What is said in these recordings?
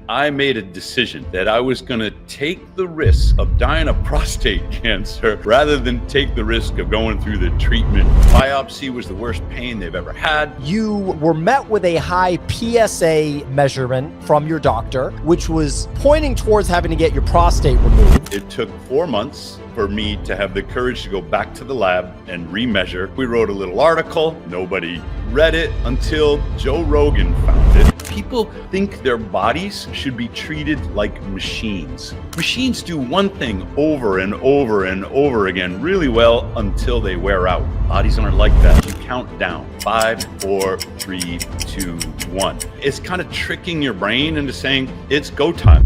I made a decision that I was going to take the risk of dying of prostate cancer rather than take the risk of going through the treatment. Biopsy was the worst pain they've ever had. You were met with a high PSA measurement from your doctor, which was pointing towards having to get your prostate removed. It took 4 months for me to have the courage to go back to the lab and remeasure. We wrote a little article. Nobody read it until Joe Rogan found it. People think their bodies should be treated like machines. Machines do one thing over and over and over again really well until they wear out. Bodies aren't like that. You count down. 5, 4, 3, 2, 1. It's kind of tricking your brain into saying it's go time.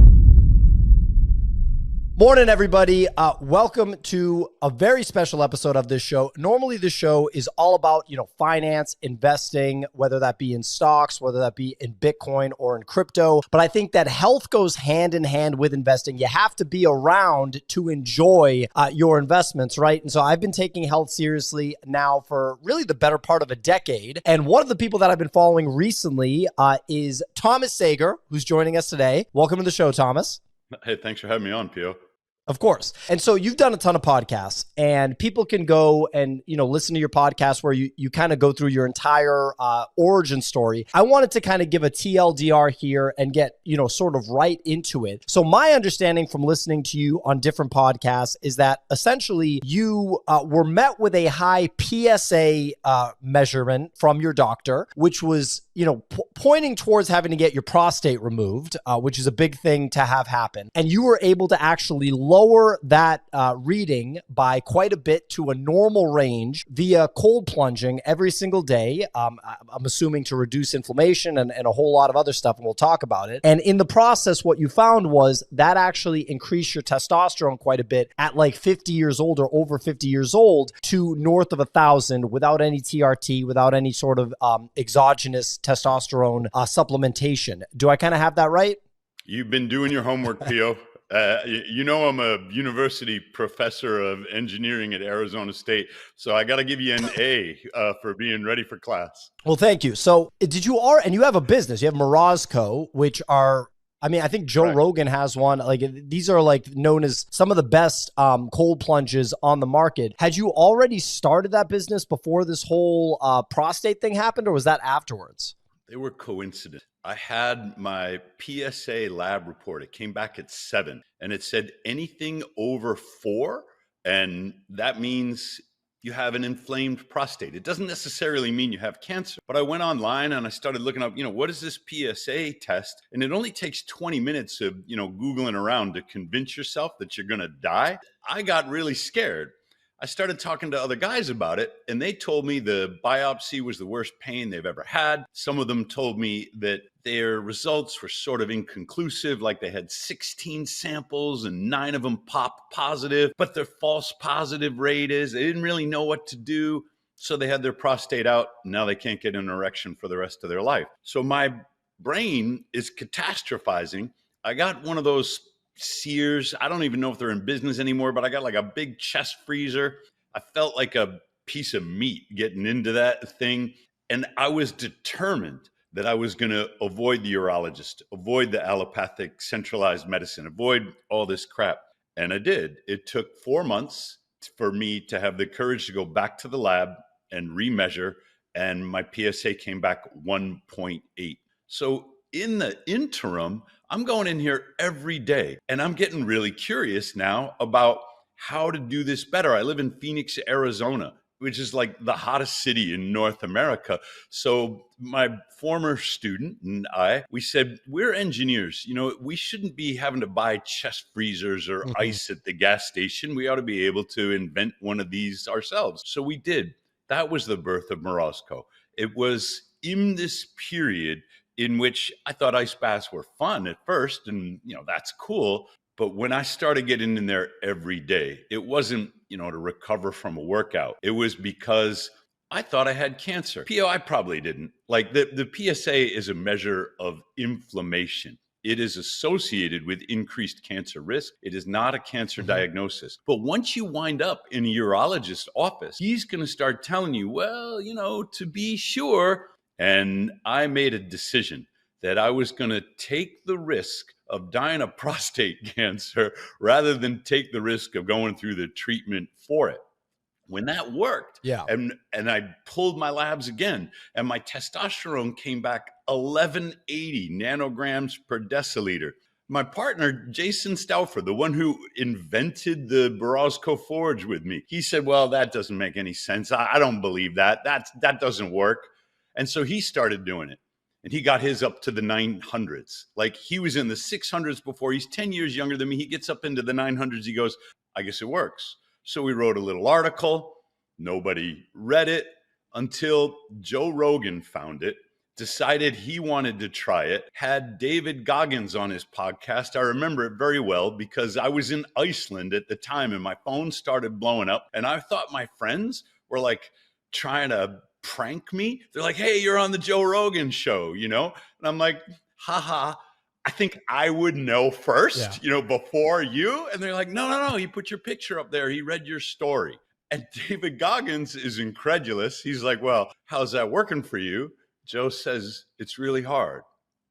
Morning, everybody. Welcome to a very special episode of this show. Normally, this show is all about, finance, investing, whether that be in stocks, whether that be in Bitcoin or in crypto. But I think that health goes hand in hand with investing. You have to be around to enjoy your investments, right? And so I've been taking health seriously now for really the better part of a decade. And one of the people that I've been following recently is Thomas Seager, who's joining us today. Welcome to the show, Thomas. Hey, thanks for having me on, Pio. Of course. And so you've done a ton of podcasts, and people can go and, listen to your podcast where you kind of go through your entire origin story. I wanted to kind of give a TLDR here and get, sort of right into it. So my understanding from listening to you on different podcasts is that essentially you were met with a high PSA measurement from your doctor, which was, pointing towards having to get your prostate removed, which is a big thing to have happen. And you were able to actually lower that reading by quite a bit to a normal range via cold plunging every single day. I'm assuming to reduce inflammation and a whole lot of other stuff, and we'll talk about it. And in the process, what you found was that actually increased your testosterone quite a bit at like 50 years old or over 50 years old to north of 1,000 without any TRT, without any sort of exogenous testosterone supplementation. Do I kind of have that right? You've been doing your homework, Pio. I'm a university professor of engineering at Arizona State, so I got to give you an A for being ready for class. Well, thank you. So and you have a business, you have Morozko, which are, I think Joe Rogan has one. Like, these are like known as some of the best cold plunges on the market. Had you already started that business before this whole prostate thing happened, or was that afterwards? They were coincident. I had my PSA lab report. It came back at 7, and it said anything over 4, and that means you have an inflamed prostate. It doesn't necessarily mean you have cancer. But I went online and I started looking up, what is this PSA test? And it only takes 20 minutes of, Googling around to convince yourself that you're going to die. I got really scared. I started talking to other guys about it, and they told me the biopsy was the worst pain they've ever had. Some of them told me that their results were sort of inconclusive, like they had 16 samples and 9 of them popped positive, but their false positive rate is they didn't really know what to do. So they had their prostate out. Now they can't get an erection for the rest of their life. So my brain is catastrophizing. I got one of those Sears. I don't even know if they're in business anymore, but I got like a big chest freezer. I felt like a piece of meat getting into that thing. And I was determined that I was going to avoid the urologist, avoid the allopathic centralized medicine, avoid all this crap. And I did. It took 4 months for me to have the courage to go back to the lab and remeasure. And my PSA came back 1.8. So in the interim, I'm going in here every day, and I'm getting really curious now about how to do this better. I live in Phoenix, Arizona, which is like the hottest city in North America. So my former student and we said, we're engineers. We shouldn't be having to buy chest freezers or ice at the gas station. We ought to be able to invent one of these ourselves. So we did. That was the birth of Morozko. It was in this period in which I thought ice baths were fun at first, and that's cool. But when I started getting in there every day, it wasn't, to recover from a workout. It was because I thought I had cancer. Pio, I probably didn't. Like the PSA is a measure of inflammation. It is associated with increased cancer risk. It is not a cancer diagnosis. But once you wind up in a urologist's office, he's going to start telling you, well, to be sure. And I made a decision that I was going to take the risk of dying of prostate cancer rather than take the risk of going through the treatment for it. When that worked, Yeah. and I pulled my labs again, and my testosterone came back 1180 nanograms per deciliter. My partner, Jason Stauffer, the one who invented the Morozko forge with me, he said, well, that doesn't make any sense. I don't believe that. That doesn't work. And so he started doing it. And he got his up to the 900s. Like, he was in the 600s before. He's 10 years younger than me. He gets up into the 900s. He goes, I guess it works. So we wrote a little article. Nobody read it until Joe Rogan found it, decided he wanted to try it, had David Goggins on his podcast. I remember it very well because I was in Iceland at the time and my phone started blowing up. And I thought my friends were like trying to prank me. They're like, hey, you're on the Joe Rogan show, you know? And I'm like, haha. I think I would know first, before you. And they're like, no, he put your picture up there. He read your story. And David Goggins is incredulous. He's like, well, how's that working for you? Joe says, it's really hard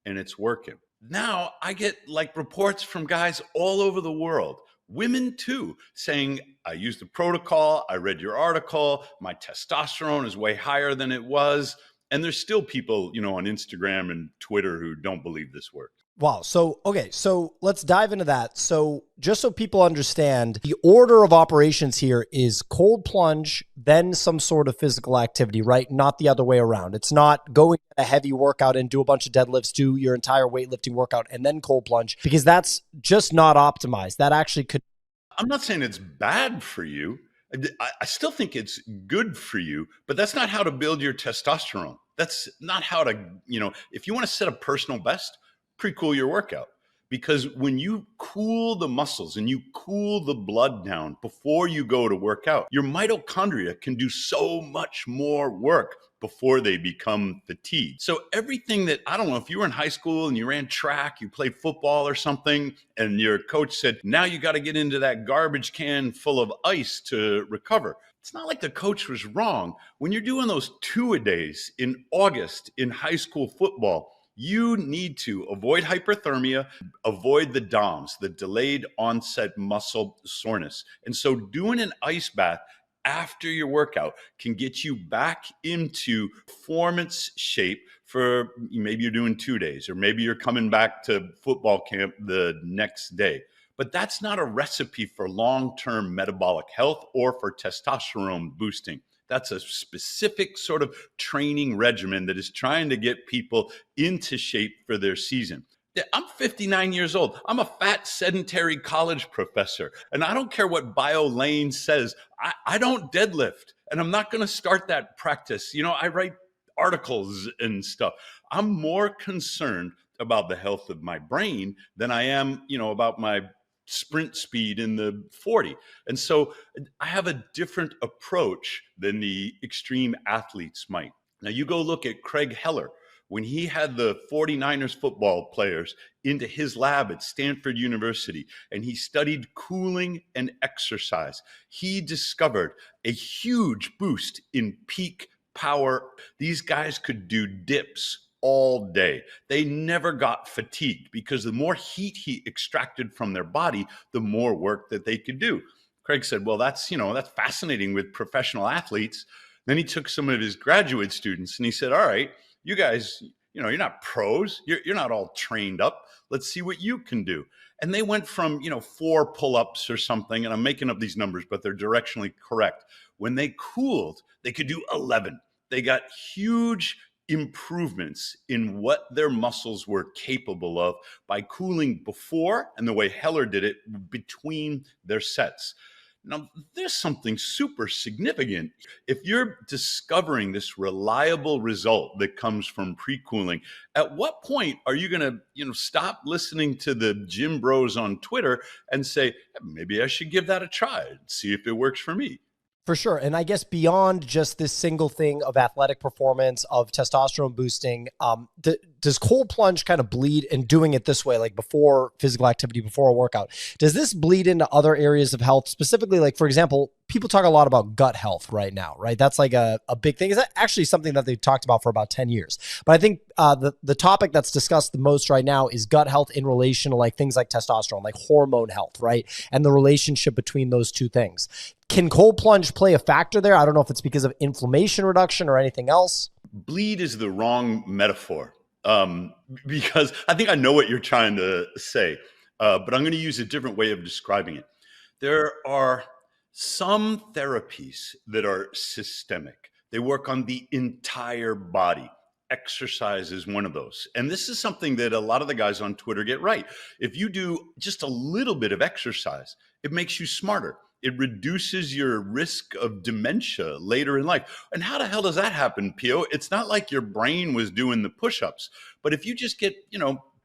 and it's working. Now I get like reports from guys all over the world, women too, saying, I used the protocol. I read your article. My testosterone is way higher than it was. And there's still people, on Instagram and Twitter who don't believe this works. Wow. So, okay. So let's dive into that. So just so people understand, the order of operations here is cold plunge, then some sort of physical activity, right? Not the other way around. It's not going a heavy workout and do a bunch of deadlifts, do your entire weightlifting workout, and then cold plunge, because that's just not optimized. That actually could. I'm not saying it's bad for you. I still think it's good for you, but that's not how to build your testosterone. That's not how to, if you want to set a personal best, pre-cool your workout. Because when you cool the muscles and you cool the blood down before you go to work out, your mitochondria can do so much more work before they become fatigued. So everything that, I don't know, if you were in high school and you ran track, you played football or something, and your coach said, now you got to get into that garbage can full of ice to recover. It's not like the coach was wrong. When you're doing those 2-a-days in August in high school football, you need to avoid hyperthermia, avoid the DOMS, the delayed onset muscle soreness. And so doing an ice bath after your workout can get you back into performance shape for maybe you're doing 2 days, or maybe you're coming back to football camp the next day. But that's not a recipe for long-term metabolic health or for testosterone boosting. That's a specific sort of training regimen that is trying to get people into shape for their season. I'm 59 years old. I'm a fat, sedentary college professor. And I don't care what Bio Lane says. I don't deadlift. And I'm not going to start that practice. I write articles and stuff. I'm more concerned about the health of my brain than I am, about my sprint speed in the 40. And so I have a different approach than the extreme athletes might. Now you go look at Craig Heller. When he had the 49ers football players into his lab at Stanford University, and he studied cooling and exercise, he discovered a huge boost in peak power. These guys could do dips all day. They never got fatigued because the more heat he extracted from their body, the more work that they could do. Craig said, well, that's fascinating with professional athletes. Then he took some of his graduate students and he said, all right, you guys, you're not pros. You're not all trained up. Let's see what you can do. And they went from, 4 pull-ups or something, and I'm making up these numbers, but they're directionally correct. When they cooled, they could do 11. They got huge improvements in what their muscles were capable of by cooling before, and the way Heller did it, between their sets. Now, there's something super significant. If you're discovering this reliable result that comes from pre-cooling, at what point are you going to, stop listening to the gym bros on Twitter and say, maybe I should give that a try and see if it works for me? For sure. And I guess beyond just this single thing of athletic performance, of testosterone boosting, does cold plunge kind of bleed, and doing it this way, like before physical activity, before a workout, does this bleed into other areas of health? Specifically, like, for example, people talk a lot about gut health right now, right? That's like a big thing. Is that actually something that they've talked about for about 10 years? But I think the topic that's discussed the most right now is gut health in relation to like things like testosterone, like hormone health, right? And the relationship between those two things. Can cold plunge play a factor there? I don't know if it's because of inflammation reduction or anything else. Bleed is the wrong metaphor, because I think I know what you're trying to say, but I'm going to use a different way of describing it. There are some therapies that are systemic. They work on the entire body. Exercise is one of those. And this is something that a lot of the guys on Twitter get right. If you do just a little bit of exercise, it makes you smarter. It reduces your risk of dementia later in life. And how the hell does that happen, Pio? It's not like your brain was doing the push-ups, but if you just get,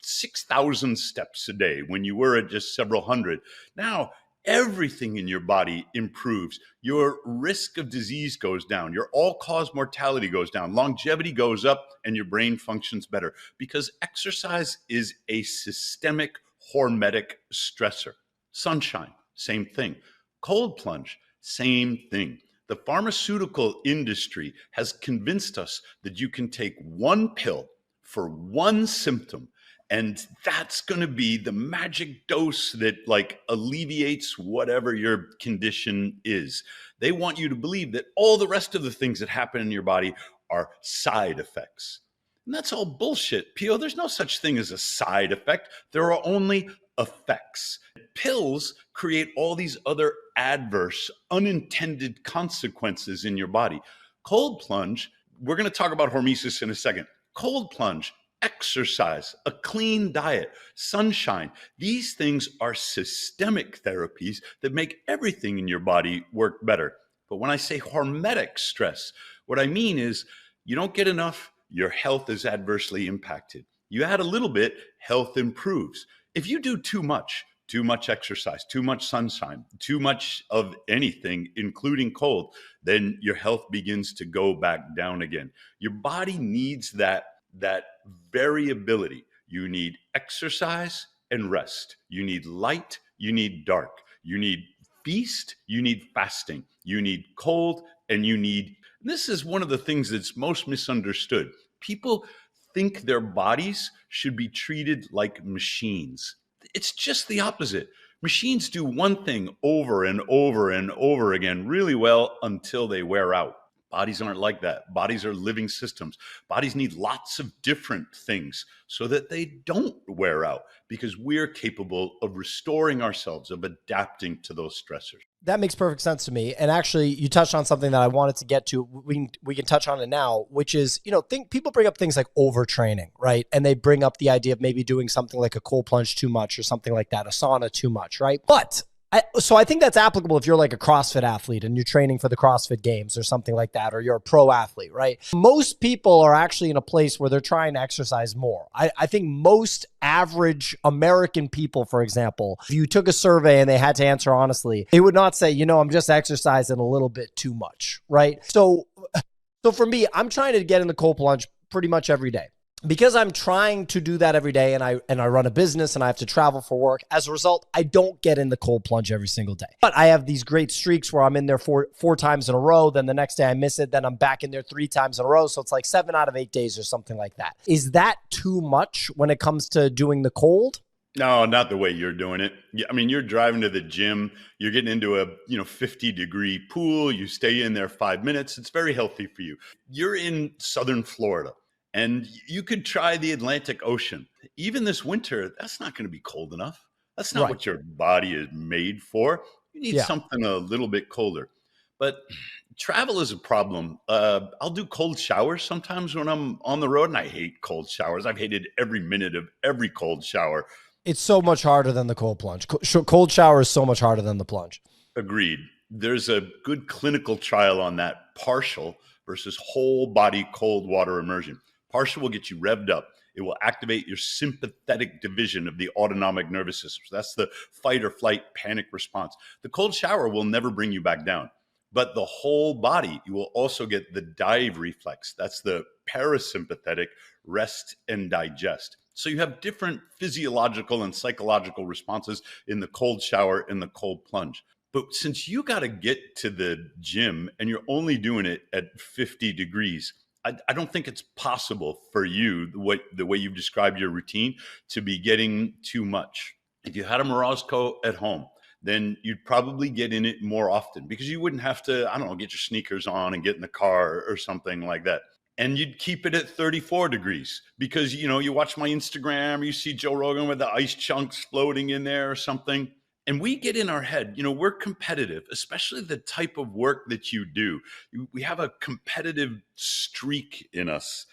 6,000 steps a day when you were at just several hundred, now everything in your body improves. Your risk of disease goes down. Your all-cause mortality goes down. Longevity goes up, and your brain functions better because exercise is a systemic hormetic stressor. Sunshine, same thing. Cold plunge, same thing. The pharmaceutical industry has convinced us that you can take one pill for one symptom, and that's going to be the magic dose that like alleviates whatever your condition is. They want you to believe that all the rest of the things that happen in your body are side effects. And that's all bullshit, Pio. There's no such thing as a side effect. There are only effects. Pills create all these other adverse, unintended consequences in your body. Cold plunge, we're going to talk about hormesis in a second. Cold plunge, exercise, a clean diet, sunshine. These things are systemic therapies that make everything in your body work better. But when I say hormetic stress, what I mean is you don't get enough, your health is adversely impacted. You add a little bit, health improves. If you do too much exercise, too much sunshine, too much of anything, including cold, then your health begins to go back down again. Your body needs that variability. You need exercise and rest. You need light, you need dark. You need feast, you need fasting. You need cold, and you need, this is one of the things that's most misunderstood. People think their bodies should be treated like machines. It's just the opposite. Machines do one thing over and over and over again really well until they wear out. Bodies aren't like that. Bodies are living systems. Bodies need lots of different things so that they don't wear out, because we're capable of restoring ourselves, of adapting to those stressors. That makes perfect sense to me. And actually, you touched on something that I wanted to get to. We can touch on it now, which is, people bring up things like overtraining, right? And they bring up the idea of maybe doing something like a cold plunge too much or something like that, a sauna too much, right? But so I think that's applicable if you're like a CrossFit athlete and you're training for the CrossFit Games or something like that, or you're a pro athlete, right? Most people are actually in a place where they're trying to exercise more. I think most average American people, for example, if you took a survey and they had to answer honestly, they would not say, I'm just exercising a little bit too much, right? So for me, I'm trying to get in the cold plunge pretty much every day. Because I'm trying to do that every day, and I run a business and I have to travel for work. As a result, I don't get in the cold plunge every single day. But I have these great streaks where I'm in there four times in a row. Then the next day I miss it. Then I'm back in there 3 times in a row. So it's like 7 out of 8 days or something like that. Is that too much when it comes to doing the cold? No, not the way you're doing it. I mean, you're driving to the gym, you're getting into a 50-degree pool, you stay in there 5 minutes. It's very healthy for you. You're in southern Florida. And you could try the Atlantic Ocean. Even this winter, that's not going to be cold enough. That's not what your body is made for. You need something a little bit colder. But travel is a problem. I'll do cold showers sometimes when I'm on the road, and I hate cold showers. I've hated every minute of every cold shower. It's so much harder than the cold plunge. Cold shower is so much harder than the plunge. Agreed. There's a good clinical trial on that, partial versus whole body cold water immersion. Partial will get you revved up. It will activate your sympathetic division of the autonomic nervous system. So that's the fight or flight panic response. The cold shower will never bring you back down. but the whole body. You will also get the dive reflex. That's the parasympathetic rest and digest. So you have different physiological and psychological responses in the cold shower and the cold plunge. But since you got to get to the gym and you're only doing it at 50 degrees, I don't think it's possible for you, the way you've described your routine, to be getting too much. If you had a Morozko at home, then you'd probably get in it more often because you wouldn't have to, I don't know, get your sneakers on and get in the car or something like that. And you'd keep it at 34 degrees because, you watch my Instagram, you see Joe Rogan with the ice chunks floating in there or something. And we get in our head, we're competitive, especially the type of work that you do. We have a competitive streak in us.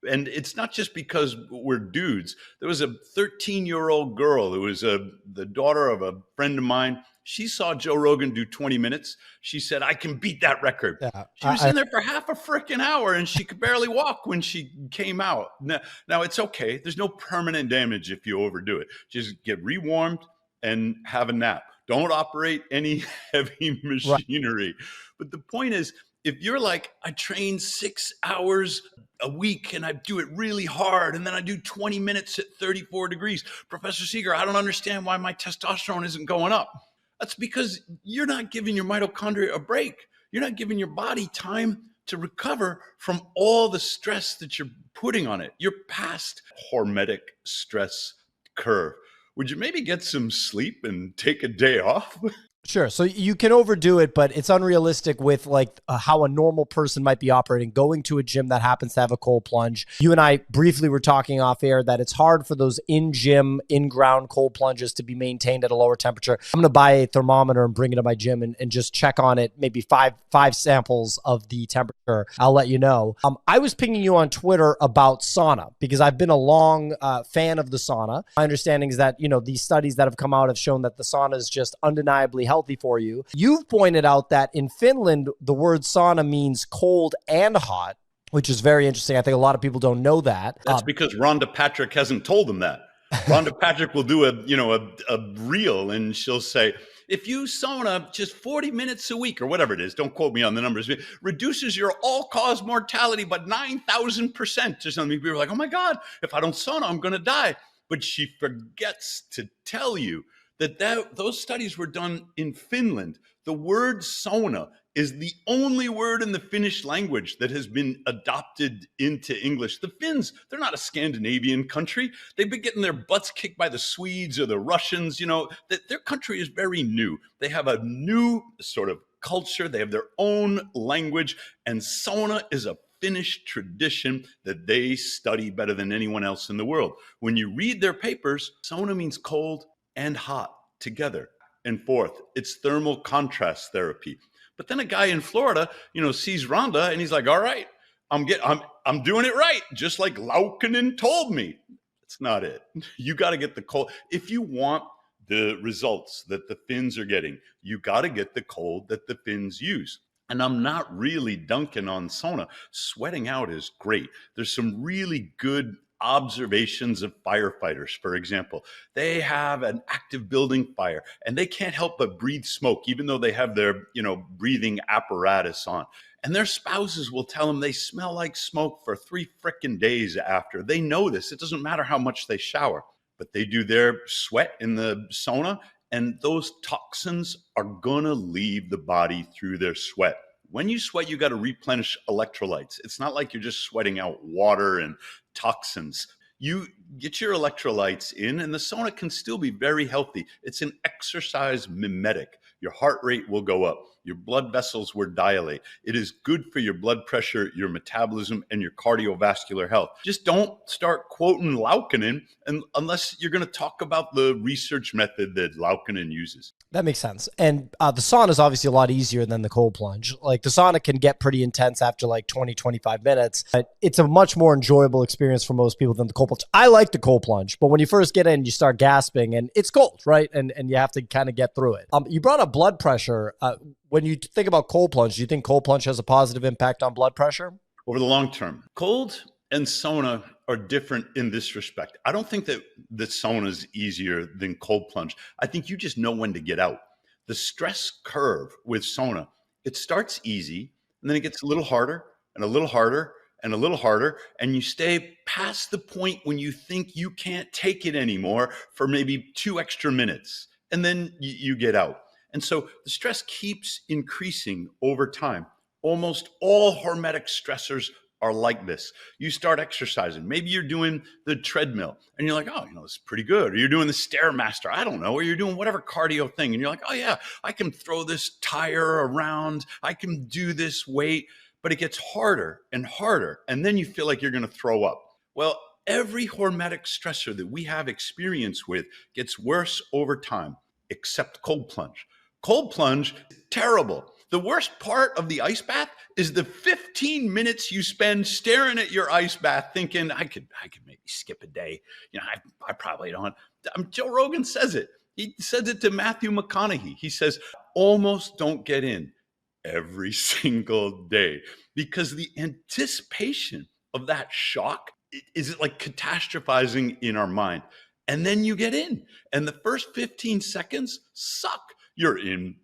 And it's not just because we're dudes. There was a 13-year-old girl who was the daughter of a friend of mine. She saw Joe Rogan do 20 minutes. She said, I can beat that record. Yeah, she was in there for half a freaking hour and she could barely walk when she came out. Now, it's okay. There's no permanent damage if you overdo it. Just get rewarmed and have a nap. Don't operate any heavy machinery. Right. But the point is, if you're like, I train 6 hours a week and I do it really hard, and then I do 20 minutes at 34 degrees, Professor Seager, I don't understand why my testosterone isn't going up. That's because you're not giving your mitochondria a break. You're not giving your body time to recover from all the stress that you're putting on it. You're past Hormetic stress curve. Would you maybe get some sleep and take a day off? Sure. So you can overdo it, but it's unrealistic with how a normal person might be operating, going to a gym that happens to have a cold plunge. You and I briefly were talking off air that it's hard for those in-gym, in-ground cold plunges to be maintained at a lower temperature. I'm going to buy a thermometer and bring it to my gym and just check on it, maybe five samples of the temperature. I'll let you know. I was pinging you on Twitter about sauna because I've been a long fan of the sauna. My understanding is that, these studies that have come out have shown that the sauna is just undeniably healthy for you. You've pointed out that in Finland, the word sauna means cold and hot, which is very interesting. I think a lot of people don't know that. That's because Rhonda Patrick hasn't told them that. Rhonda Patrick will do a reel and she'll say, if you sauna just 40 minutes a week or whatever it is, don't quote me on the numbers, it reduces your all-cause mortality by 9,000% or something. People are like, oh my God, if I don't sauna, I'm going to die. But she forgets to tell you that those studies were done in Finland. The word sauna is the only word in the Finnish language that has been adopted into English. The Finns, they're not a Scandinavian country. They've been getting their butts kicked by the Swedes or the Russians. Their country is very new. They have a new sort of culture. They have their own language. And sauna is a Finnish tradition that they study better than anyone else in the world. When you read their papers, sauna means cold and hot together. And fourth, it's thermal contrast therapy. But then a guy in Florida, sees Rhonda and he's like, all right, I'm doing it right. Just like Laukkanen told me. That's not it. You got to get the cold. If you want the results that the Finns are getting, you got to get the cold that the Finns use. And I'm not really dunking on sauna. Sweating out is great. There's some really good observations of firefighters, for example. They have an active building fire and they can't help but breathe smoke, even though they have their, breathing apparatus on. And their spouses will tell them they smell like smoke for 3 frickin' days after. They know this. It doesn't matter how much they shower, but they do their sweat in the sauna and those toxins are gonna leave the body through their sweat. When you sweat, you got to replenish electrolytes. It's not like you're just sweating out water and toxins. You get your electrolytes in and the sauna can still be very healthy. It's an exercise mimetic. Your heart rate will go up. Your blood vessels will dilate. It is good for your blood pressure, your metabolism, and your cardiovascular health. Just don't start quoting Laukkanen unless you're going to talk about the research method that Laukkanen uses. That makes sense. And the sauna is obviously a lot easier than the cold plunge. Like the sauna can get pretty intense after like 20, 25 minutes. But it's a much more enjoyable experience for most people than the cold plunge. I like the cold plunge, but when you first get in, you start gasping and it's cold, right? And you have to kind of get through it. You brought up blood pressure. When you think about cold plunge, do you think cold plunge has a positive impact on blood pressure? Over the long term, cold and sauna are different in this respect. I don't think that the sauna is easier than cold plunge. I think you just know when to get out. The stress curve with sauna It starts easy, and then it gets a little harder and a little harder and a little harder. And you stay past the point when you think you can't take it anymore for maybe 2 extra minutes. And then you get out. And so the stress keeps increasing over time. Almost all hormetic stressors are like this. You start exercising. Maybe you're doing the treadmill and you're like, oh, this is pretty good. Or you're doing the Stairmaster. I don't know. Or you're doing whatever cardio thing. And you're like, oh yeah, I can throw this tire around. I can do this weight, but it gets harder and harder. And then you feel like you're going to throw up. Well, every hormetic stressor that we have experience with gets worse over time, except cold plunge. Cold plunge, terrible. The worst part of the ice bath is the 15 minutes you spend staring at your ice bath thinking, I could maybe skip a day. I probably don't. Joe Rogan says it. He says it to Matthew McConaughey. He says, almost don't get in every single day, because the anticipation of that shock is like catastrophizing in our mind. And then you get in, and the first 15 seconds suck. You're in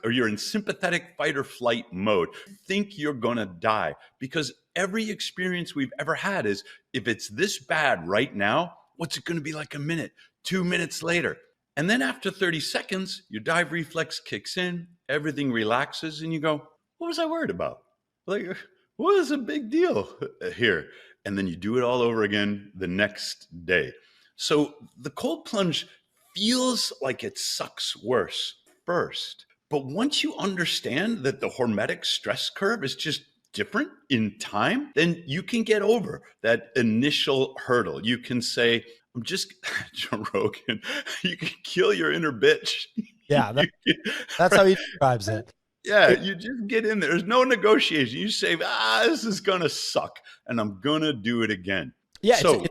you're in sympathetic fight or flight mode. You think you're gonna die, because every experience we've ever had is, if it's this bad right now, what's it gonna be like a minute, 2 minutes later? And then after 30 seconds, your dive reflex kicks in, everything relaxes, and you go, what was I worried about? Like, what is a big deal here? And then you do it all over again the next day. So the cold plunge feels like it sucks worse first. But once you understand that the hormetic stress curve is just different in time, then you can get over that initial hurdle. You can say, I'm just, Joe Rogan, you can kill your inner bitch. Yeah, that's how he describes it. Yeah, you just get in there. There's no negotiation. You say, this is going to suck, and I'm going to do it again. Yeah, so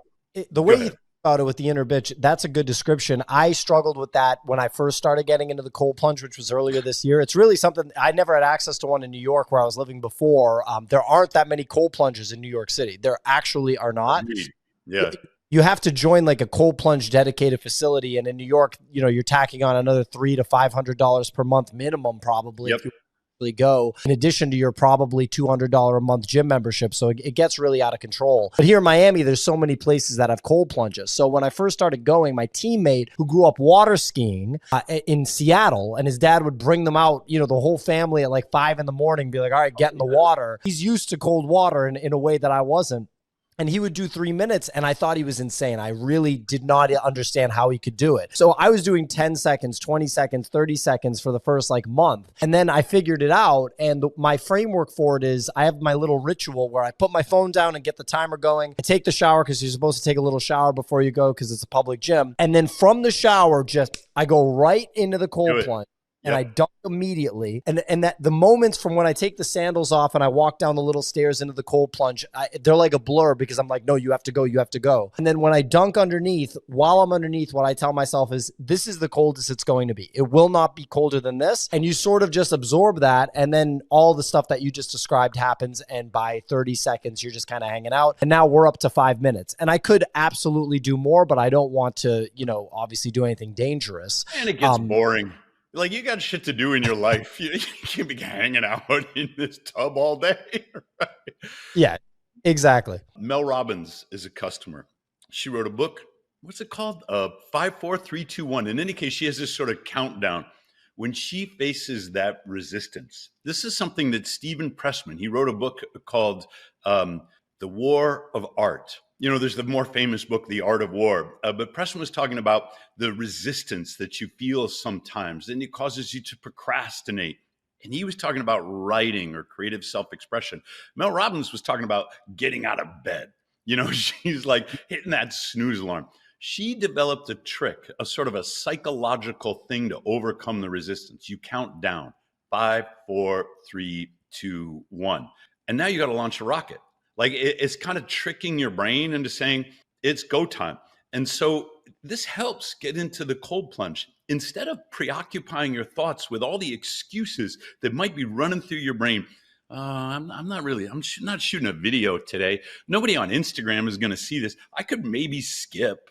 the way you think about it with the inner bitch, that's a good description. I struggled with that when I first started getting into the cold plunge, which was earlier this year. It's really something, I never had access to one in New York where I was living before. There aren't that many cold plunges in New York City. There actually are not. Yeah. You have to join like a cold plunge dedicated facility. And in New York, you're tacking on another $300 to $500 per month minimum, probably. Yep. If you go, in addition to your probably $200 a month gym membership. So it gets really out of control. But here in Miami, there's so many places that have cold plunges. So when I first started going, my teammate who grew up water skiing in Seattle, and his dad would bring them out, the whole family at like 5 a.m, be like, all right, get in the water. He's used to cold water in a way that I wasn't. And he would do 3 minutes, and I thought he was insane. I really did not understand how he could do it. So I was doing 10 seconds, 20 seconds, 30 seconds for the first month. And then I figured it out. And my framework for it is, I have my little ritual where I put my phone down and get the timer going. I take the shower, because you're supposed to take a little shower before you go, because it's a public gym. And then from the shower, I go right into the cold plunge. And I dunk immediately. And that the moments from when I take the sandals off and I walk down the little stairs into the cold plunge, they're like a blur, because I'm like, no, you have to go, you have to go. And then when I dunk underneath, while I'm underneath, what I tell myself is, this is the coldest it's going to be. It will not be colder than this. And you sort of just absorb that. And then all the stuff that you just described happens. And by 30 seconds, you're just kind of hanging out. And now we're up to 5 minutes. And I could absolutely do more, but I don't want to, obviously do anything dangerous. And it gets boring. Like, you got shit to do in your life. You can't be hanging out in this tub all day. Right? Yeah, exactly. Mel Robbins is a customer. She wrote a book. What's it called? 5, 4, 3, 2, 1. In any case, she has this sort of countdown. When she faces that resistance, this is something that Stephen Pressman, he wrote a book called The War of Art. There's the more famous book, The Art of War. But Preston was talking about the resistance that you feel sometimes, and it causes you to procrastinate. And he was talking about writing or creative self-expression. Mel Robbins was talking about getting out of bed. She's like hitting that snooze alarm. She developed a trick, a sort of a psychological thing to overcome the resistance. You count down 5, 4, 3, 2, 1. And now you got to launch a rocket. Like, it's kind of tricking your brain into saying it's go time. And so this helps get into the cold plunge. Instead of preoccupying your thoughts with all the excuses that might be running through your brain. I'm not shooting a video today. Nobody on Instagram is going to see this. I could maybe skip,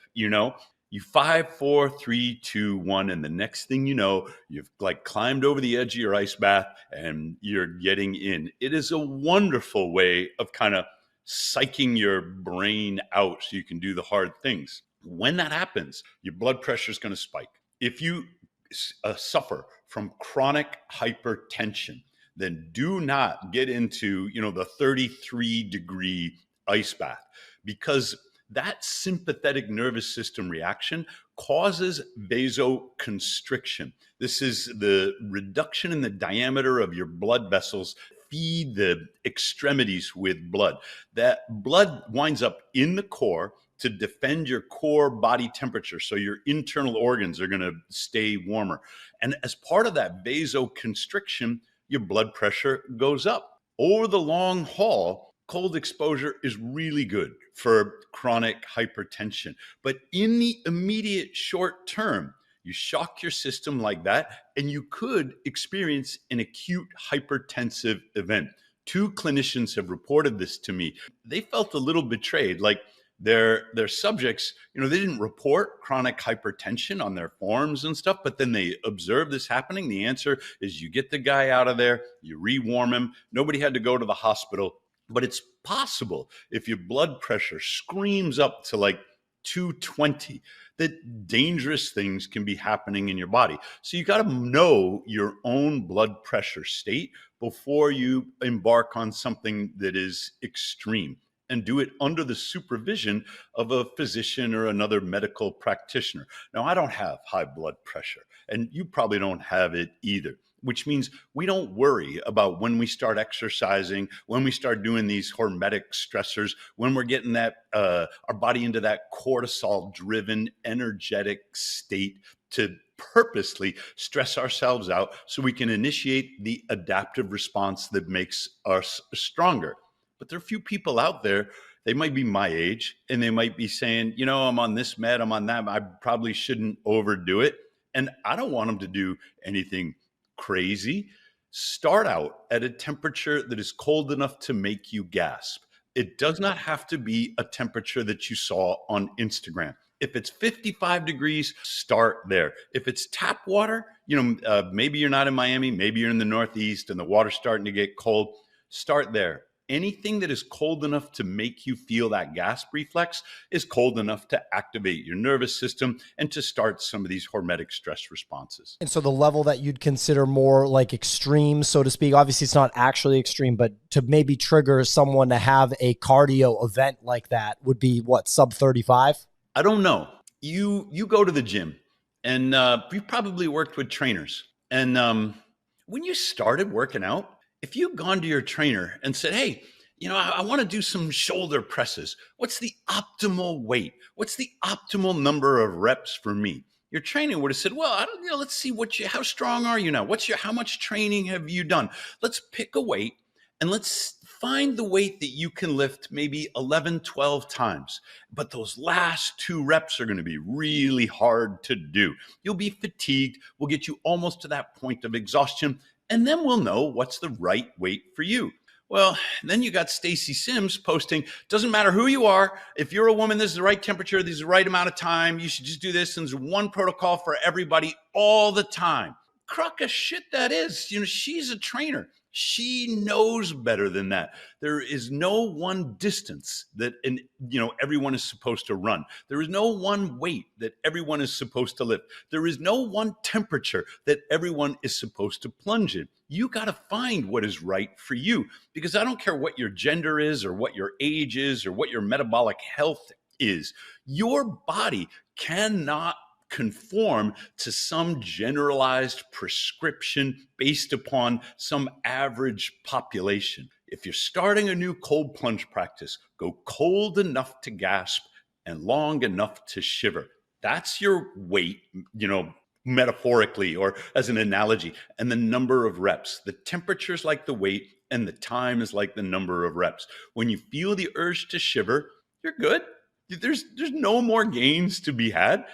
You 5, 4, 3, 2, 1, and the next thing you know, you've like climbed over the edge of your ice bath and you're getting in. It is a wonderful way of kind of psyching your brain out so you can do the hard things. When that happens, your blood pressure is going to spike. If you suffer from chronic hypertension, then do not get into, the 33-degree ice bath, because that sympathetic nervous system reaction causes vasoconstriction. This is the reduction in the diameter of your blood vessels feed the extremities with blood. That blood winds up in the core to defend your core body temperature, so your internal organs are going to stay warmer. And as part of that vasoconstriction, your blood pressure goes up. Over the long haul, cold exposure is really good for chronic hypertension. But in the immediate short term, you shock your system like that, and you could experience an acute hypertensive event. 2 clinicians have reported this to me. They felt a little betrayed, like their subjects, they didn't report chronic hypertension on their forms and stuff, but then they observed this happening. The answer is you get the guy out of there, you rewarm him. Nobody had to go to the hospital. But it's possible, if your blood pressure screams up to like 220, that dangerous things can be happening in your body. So you got to know your own blood pressure state before you embark on something that is extreme, and do it under the supervision of a physician or another medical practitioner. Now, I don't have high blood pressure, and you probably don't have it either, which means we don't worry about when we start exercising, when we start doing these hormetic stressors, when we're getting that our body into that cortisol-driven, energetic state to purposely stress ourselves out so we can initiate the adaptive response that makes us stronger. But there are a few people out there, they might be my age, and they might be saying, I'm on this med, I'm on that, I probably shouldn't overdo it. And I don't want them to do anything crazy. Start out at a temperature that is cold enough to make you gasp. It does not have to be a temperature that you saw on Instagram. If it's 55 degrees, start there. If it's tap water, maybe you're not in Miami, maybe you're in the Northeast and the water's starting to get cold, start there. Anything that is cold enough to make you feel that gasp reflex is cold enough to activate your nervous system and to start some of these hormetic stress responses. And so the level that you'd consider more like extreme, so to speak, obviously it's not actually extreme, but to maybe trigger someone to have a cardio event like that would be what, sub 35? I don't know. You go to the gym, and you've probably worked with trainers. And when you started working out, if you've gone to your trainer and said, hey, I want to do some shoulder presses, what's the optimal weight? What's the optimal number of reps for me? Your trainer would have said, well, I don't, let's see how strong are you now? How much training have you done? Let's pick a weight and let's find the weight that you can lift maybe 11, 12 times. But those last 2 reps are going to be really hard to do. You'll be fatigued. We'll get you almost to that point of exhaustion. And then we'll know what's the right weight for you. Well, then you got Stacy Sims posting, doesn't matter who you are, if you're a woman, this is the right temperature, this is the right amount of time, you should just do this, and there's one protocol for everybody all the time. Crock of shit that is. She's a trainer. She knows better than that. There is no one distance that everyone is supposed to run. There is no one weight that everyone is supposed to lift. There is no one temperature that everyone is supposed to plunge in. You got to find what is right for you, because I don't care what your gender is or what your age is or what your metabolic health is. Your body cannot conform to some generalized prescription based upon some average population. If you're starting a new cold plunge practice, go cold enough to gasp and long enough to shiver. That's your weight, metaphorically or as an analogy, and the number of reps. The temperature is like the weight and the time is like the number of reps. When you feel the urge to shiver, you're good. There's no more gains to be had.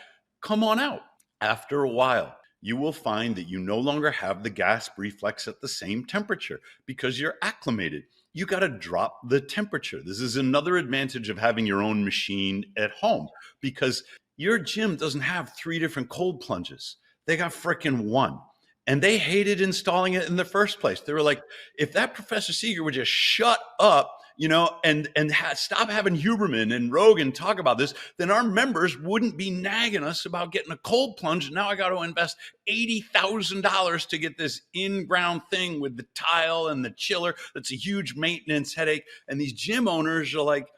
Come on out. After a while, you will find that you no longer have the gasp reflex at the same temperature because you're acclimated. You got to drop the temperature. This is another advantage of having your own machine at home, because Your gym doesn't have 3 different cold plunges. They got freaking one. And they hated installing it in the first place. They were like, if that Professor Seager would just shut up, and stop having Huberman and Rogan talk about this, then our members wouldn't be nagging us about getting a cold plunge. Now I got to invest $80,000 to get this in-ground thing with the tile and the chiller. That's a huge maintenance headache. And these gym owners are like,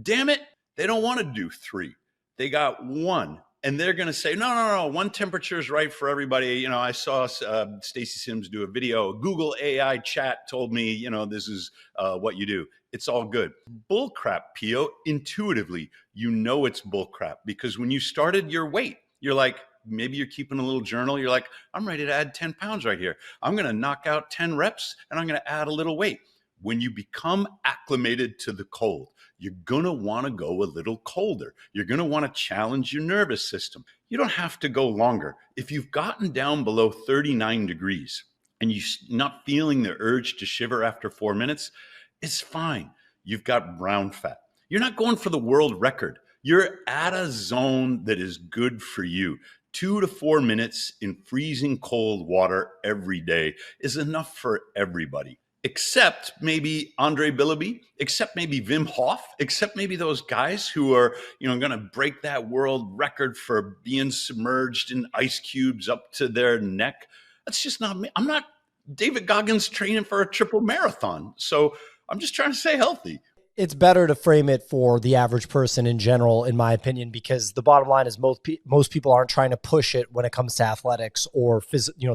damn it, they don't want to do 3. They got 1. And they're going to say, no, one temperature is right for everybody. I saw Stacy Sims do a video. Google AI chat told me, this is what you do. It's all good. Bullcrap, Pio. Intuitively, it's bullcrap, because when you started your weight, you're like, maybe you're keeping a little journal. You're like, I'm ready to add 10 pounds right here. I'm going to knock out 10 reps and I'm going to add a little weight. When you become acclimated to the cold, you're going to want to go a little colder. You're going to want to challenge your nervous system. You don't have to go longer. If you've gotten down below 39 degrees and you're not feeling the urge to shiver after 4 minutes, it's fine. You've got brown fat. You're not going for the world record. You're at a zone that is good for you. 2 to 4 minutes in freezing cold water every day is enough for everybody. Except maybe Andre Billerby, except maybe Wim Hof, except maybe those guys who are, going to break that world record for being submerged in ice cubes up to their neck. That's just not me. I'm not David Goggins training for a triple marathon. So I'm just trying to stay healthy. It's better to frame it for the average person in general, in my opinion, because the bottom line is most people aren't trying to push it when it comes to athletics or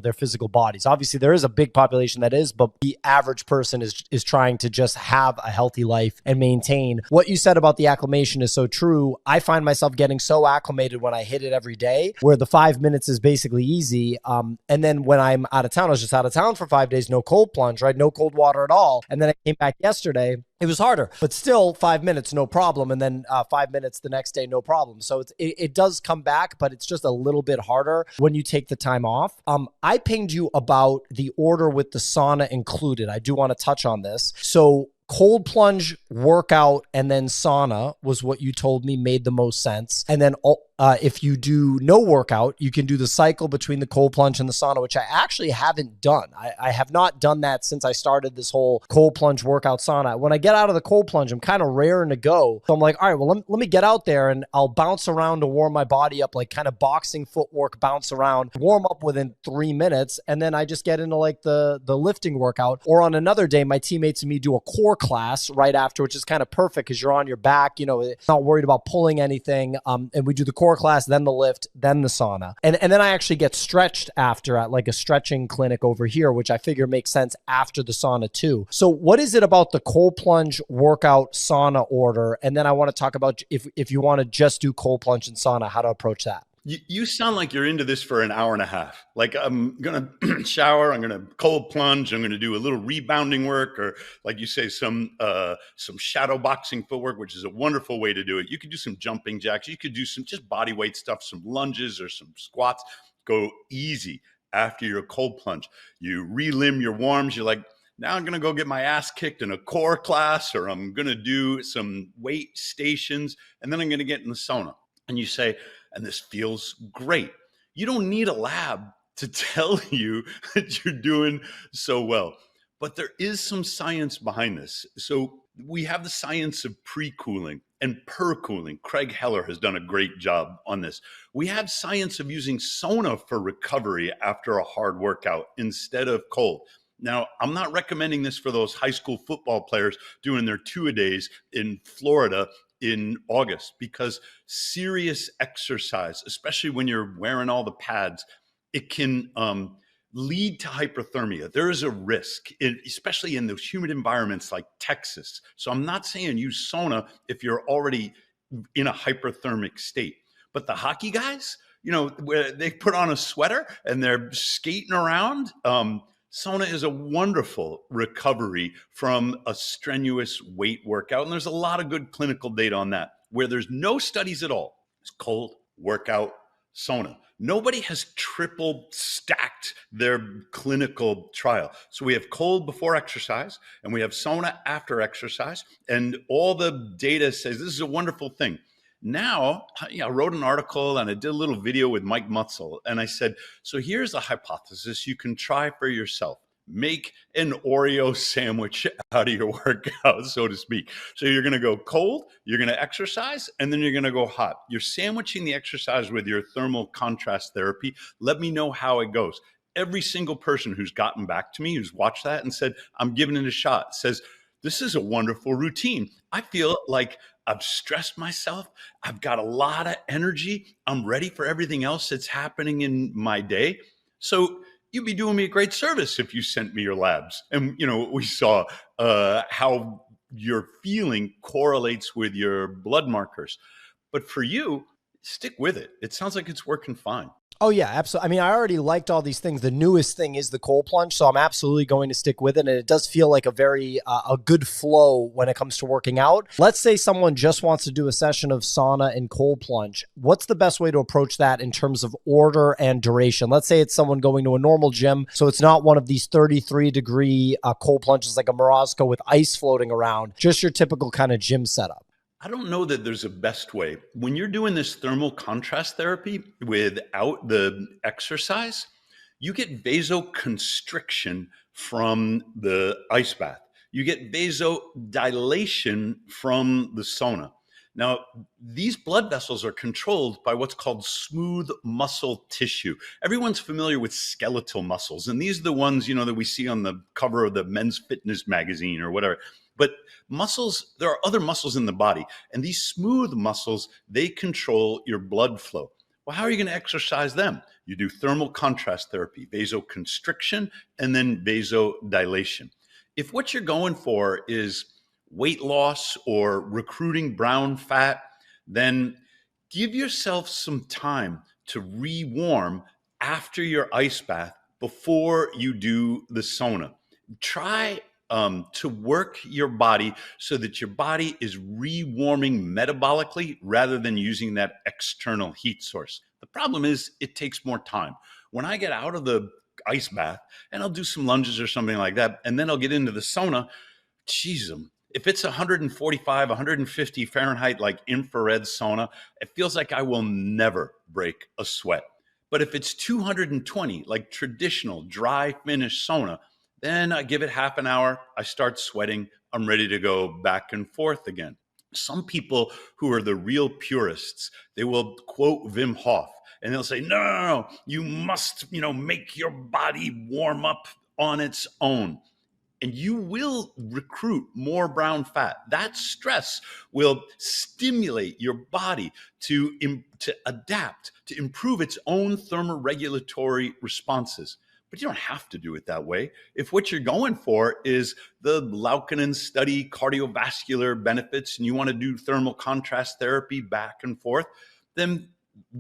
their physical bodies. Obviously, there is a big population that is, but the average person is trying to just have a healthy life and maintain. What you said about the acclimation is so true. I find myself getting so acclimated when I hit it every day, where the 5 minutes is basically easy. And then when I'm out of town, I was just out of town for 5 days, no cold plunge, right? No cold water at all. And then I came back yesterday. It was harder, but still 5 minutes, no problem. And then 5 minutes the next day, no problem. So it does come back, but it's just a little bit harder when you take the time off. I pinged you about the order with the sauna included. I do want to touch on this. So cold plunge, workout, and then sauna was what you told me made the most sense. And then if you do no workout, you can do the cycle between the cold plunge and the sauna, which I actually haven't done. I have not done that since I started this whole cold plunge workout sauna. When I get out of the cold plunge, I'm kind of raring to go. So I'm like, all right, well, let me get out there and I'll bounce around to warm my body up, like kind of boxing footwork, bounce around, warm up within 3 minutes. And then I just get into like the lifting workout. Or on another day, my teammates and me do a core class right after, which is kind of perfect because you're on your back, not worried about pulling anything. And we do the core class, then the lift, then the sauna. And then I actually get stretched after at like a stretching clinic over here, which I figure makes sense after the sauna too. So what is it about the cold plunge workout sauna order? And then I want to talk about if you want to just do cold plunge and sauna, how to approach that. You sound like you're into this for an hour and a half. Like, I'm going to shower, I'm going to cold plunge, I'm going to do a little rebounding work, or like you say, some shadow boxing footwork, which is a wonderful way to do it. You could do some jumping jacks. You could do some just body weight stuff, some lunges or some squats. Go easy after your cold plunge. You relimb your warms. You're like, now I'm going to go get my ass kicked in a core class, or I'm going to do some weight stations, and then I'm going to get in the sauna. And you say, and this feels great. You don't need a lab to tell you that you're doing so well. But there is some science behind this. So we have the science of pre-cooling and per-cooling. Craig Heller has done a great job on this. We have science of using sauna for recovery after a hard workout instead of cold. Now, I'm not recommending this for those high school football players doing their two-a-days in Florida in August, because serious exercise, especially when you're wearing all the pads, it can lead to hyperthermia. There is a risk, especially in those humid environments like Texas. So I'm not saying use sauna if you're already in a hyperthermic state. But the hockey guys, where they put on a sweater and they're skating around, sauna is a wonderful recovery from a strenuous weight workout. And there's a lot of good clinical data on that. Where there's no studies at all, it's cold, workout, sauna. Nobody has triple stacked their clinical trial. So we have cold before exercise and we have sauna after exercise. And all the data says this is a wonderful thing. Now, I wrote an article and I did a little video with Mike Mutzel. And I said, so here's a hypothesis you can try for yourself. Make an Oreo sandwich out of your workout, so to speak. So you're going to go cold, you're going to exercise, and then you're going to go hot. You're sandwiching the exercise with your thermal contrast therapy. Let me know how it goes. Every single person who's gotten back to me, who's watched that and said, I'm giving it a shot, says, this is a wonderful routine. I feel like I've stressed myself. I've got a lot of energy. I'm ready for everything else that's happening in my day. So you'd be doing me a great service if you sent me your labs. And, we saw how your feeling correlates with your blood markers. But for you, stick with it. It sounds like it's working fine. Oh, yeah, absolutely. I mean, I already liked all these things. The newest thing is the cold plunge, so I'm absolutely going to stick with it. And it does feel like a very a good flow when it comes to working out. Let's say someone just wants to do a session of sauna and cold plunge. What's the best way to approach that in terms of order and duration? Let's say it's someone going to a normal gym, so it's not one of these 33-degree cold plunges like a Morozko with ice floating around, just your typical kind of gym setup. I don't know that there's a best way. When you're doing this thermal contrast therapy without the exercise, you get vasoconstriction from the ice bath. You get vasodilation from the sauna. Now, these blood vessels are controlled by what's called smooth muscle tissue. Everyone's familiar with skeletal muscles, and these are the ones, that we see on the cover of the Men's Fitness magazine or whatever. But muscles, there are other muscles in the body, and these smooth muscles, they control your blood flow. Well, how are you going to exercise them? You do thermal contrast therapy, vasoconstriction, and then vasodilation. If what you're going for is weight loss or recruiting brown fat, then give yourself some time to re-warm after your ice bath before you do the sauna. Try to work your body so that your body is re-warming metabolically rather than using that external heat source. The problem is it takes more time. When I get out of the ice bath and I'll do some lunges or something like that, and then I'll get into the sauna, if it's 145, 150 Fahrenheit, like infrared sauna, it feels like I will never break a sweat. But if it's 220, like traditional dry finish sauna, then I give it half an hour. I start sweating. I'm ready to go back and forth again. Some people who are the real purists, they will quote Wim Hof and they'll say, no, you must, make your body warm up on its own. And you will recruit more brown fat. That stress will stimulate your body to adapt, to improve its own thermoregulatory responses. But you don't have to do it that way. If what you're going for is the Laukkanen study cardiovascular benefits and you want to do thermal contrast therapy back and forth, then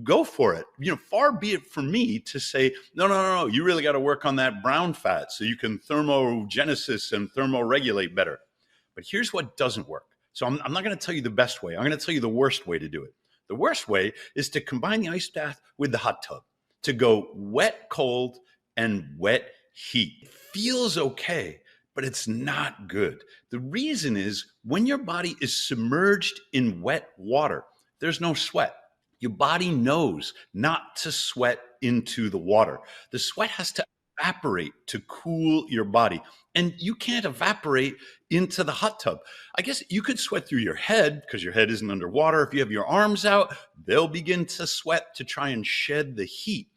go for it. Far be it from me to say, no, you really got to work on that brown fat so you can thermogenesis and thermoregulate better. But here's what doesn't work. So I'm not going to tell you the best way. I'm going to tell you the worst way to do it. The worst way is to combine the ice bath with the hot tub, to go wet, cold, and wet heat. It feels okay, but it's not good. The reason is when your body is submerged in wet water, there's no sweat. Your body knows not to sweat into the water. The sweat has to evaporate to cool your body. And you can't evaporate into the hot tub. I guess you could sweat through your head because your head isn't underwater. If you have your arms out, they'll begin to sweat to try and shed the heat.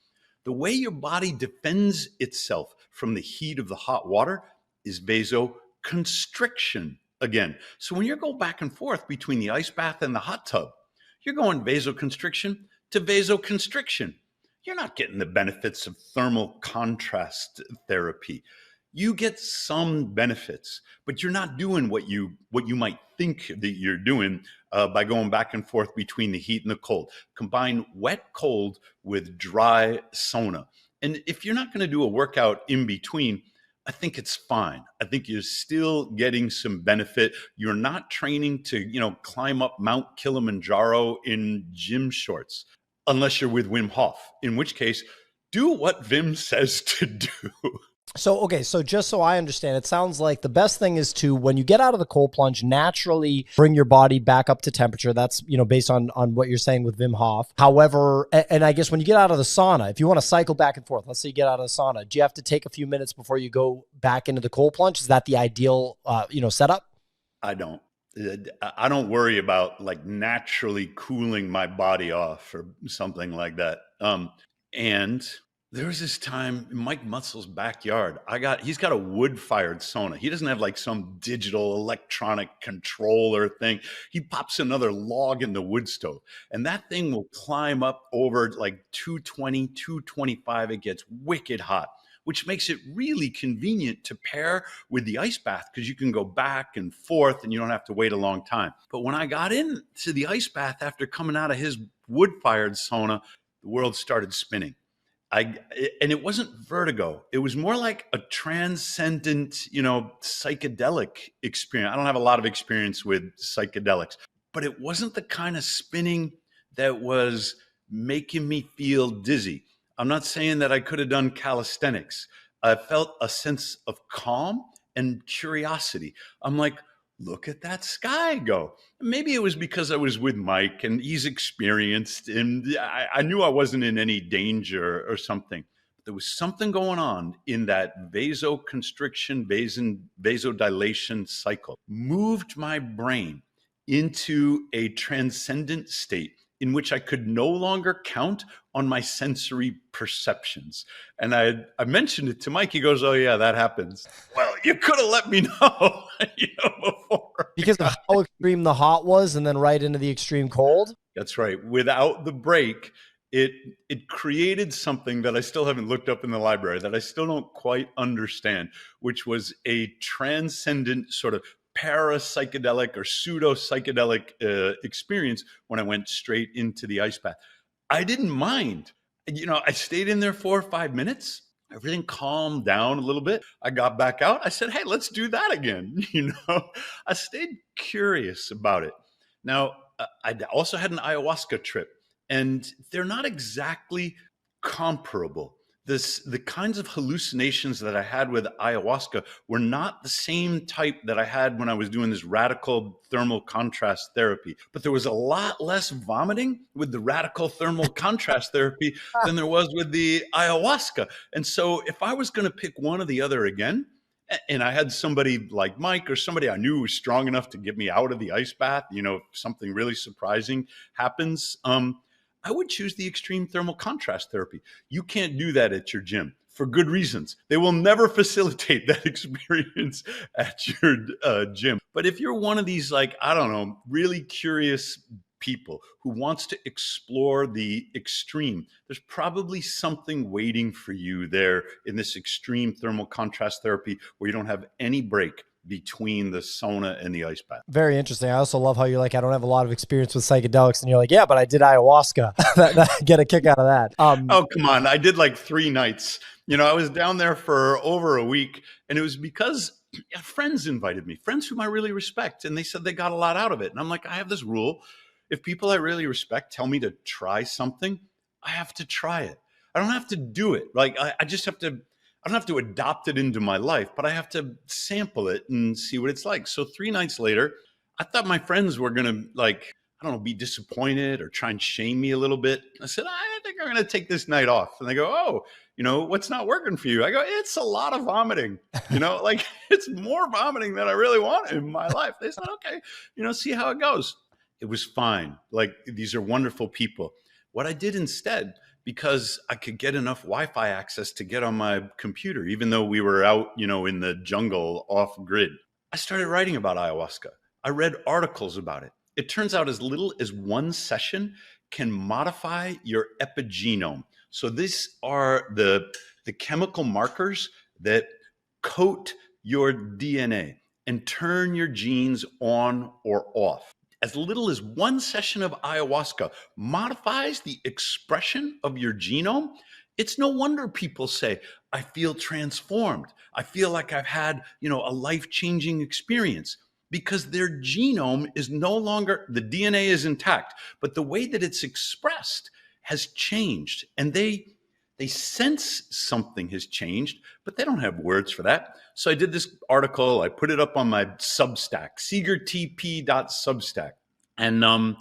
The way your body defends itself from the heat of the hot water is vasoconstriction again. So when you go back and forth between the ice bath and the hot tub, you're going vasoconstriction to vasoconstriction. You're not getting the benefits of thermal contrast therapy. You get some benefits, but you're not doing what you might think that you're doing by going back and forth between the heat and the cold. Combine wet cold with dry sauna. And if you're not going to do a workout in between, I think it's fine. I think you're still getting some benefit. You're not training to, climb up Mount Kilimanjaro in gym shorts, unless you're with Wim Hof, in which case, do what Wim says to do. So, okay, so just so I understand, it sounds like the best thing is to, when you get out of the cold plunge, naturally bring your body back up to temperature. That's, based on what you're saying with Wim Hof. However, and I guess when you get out of the sauna, if you want to cycle back and forth, let's say you get out of the sauna, do you have to take a few minutes before you go back into the cold plunge? Is that the ideal, setup? I don't. I don't worry about like naturally cooling my body off or something like that. And there was this time in Mike Mussel's backyard. He's got a wood-fired sauna. He doesn't have like some digital electronic controller thing. He pops another log in the wood stove, and that thing will climb up over like 220, 225. It gets wicked hot, which makes it really convenient to pair with the ice bath because you can go back and forth and you don't have to wait a long time. But when I got into the ice bath after coming out of his wood-fired sauna, the world started spinning. And it wasn't vertigo. It was more like a transcendent, psychedelic experience. I don't have a lot of experience with psychedelics, but it wasn't the kind of spinning that was making me feel dizzy. I'm not saying that I could have done calisthenics. I felt a sense of calm and curiosity. I'm like, look at that sky go. Maybe it was because I was with Mike and he's experienced and I knew I wasn't in any danger or something. But there was something going on in that vasoconstriction, vasodilation cycle, moved my brain into a transcendent state in which I could no longer count on my sensory perceptions. And I mentioned it to Mike. He goes, "Oh yeah, that happens." Well, you could have let me know, before. Because of how extreme the hot was and then right into the extreme cold? That's right. Without the break, it created something that I still haven't looked up in the library, that I still don't quite understand, which was a transcendent sort of parapsychedelic or pseudo psychedelic experience when I went straight into the ice bath. I didn't mind. I stayed in there 4 or 5 minutes. Everything calmed down a little bit. I got back out. I said, "Hey, let's do that again." I stayed curious about it. Now, I also had an ayahuasca trip, and they're not exactly comparable. The kinds of hallucinations that I had with ayahuasca were not the same type that I had when I was doing this radical thermal contrast therapy. But there was a lot less vomiting with the radical thermal contrast therapy than there was with the ayahuasca. And so if I was going to pick one or the other again, and I had somebody like Mike or somebody I knew was strong enough to get me out of the ice bath, if something really surprising happens, I would choose the extreme thermal contrast therapy. You can't do that at your gym for good reasons. They will never facilitate that experience at your gym. But if you're one of these, like, I don't know, really curious people who wants to explore the extreme, there's probably something waiting for you there in this extreme thermal contrast therapy where you don't have any break between the sauna and the ice bath. Very interesting. I also love how you're like, I don't have a lot of experience with psychedelics. And you're like, yeah, but I did ayahuasca. I get a kick out of that. Oh, come on. I did like 3 nights. I was down there for over a week, and it was because friends invited me, friends whom I really respect. And they said they got a lot out of it. And I'm like, I have this rule. If people I really respect tell me to try something, I have to try it. I don't have to do it. Like, I just have to, I don't have to adopt it into my life, but I have to sample it and see what it's like. So 3 nights later, I thought my friends were going to, like, I don't know, be disappointed or try and shame me a little bit. I said, I think I'm going to take this night off. And they go, "Oh, what's not working for you?" I go, "It's a lot of vomiting, like it's more vomiting than I really want in my life." They said, "Okay, see how it goes." It was fine. Like, these are wonderful people. What I did instead, because I could get enough Wi-Fi access to get on my computer, even though we were out, in the jungle off grid, I started writing about ayahuasca. I read articles about it. It turns out as little as 1 session can modify your epigenome. So these are the chemical markers that coat your DNA and turn your genes on or off. As little as 1 session of ayahuasca modifies the expression of your genome. It's no wonder people say, "I feel transformed. I feel like I've had, a life-changing experience," because their genome is no longer, the DNA is intact, but the way that it's expressed has changed. And they They sense something has changed, but they don't have words for that. So I did this article. I put it up on my Substack, seagertp.substack. And I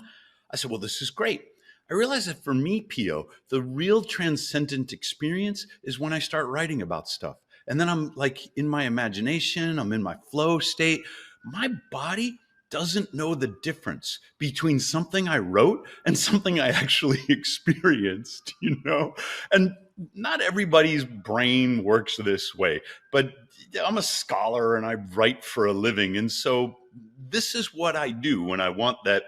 said, well, this is great. I realized that for me, Pio, the real transcendent experience is when I start writing about stuff. And then I'm like in my imagination, I'm in my flow state. My body doesn't know the difference between something I wrote and something I actually experienced, And not everybody's brain works this way, but I'm a scholar and I write for a living. And so this is what I do when I want that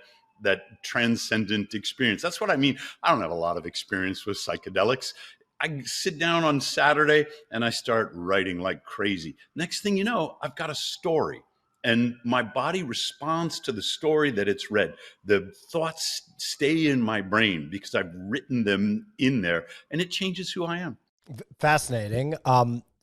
transcendent experience. That's what I mean. I don't have a lot of experience with psychedelics. I sit down on Saturday and I start writing like crazy. Next thing you know, I've got a story and my body responds to the story that it's read. The thoughts stay in my brain because I've written them in there, and it changes who I am. Fascinating.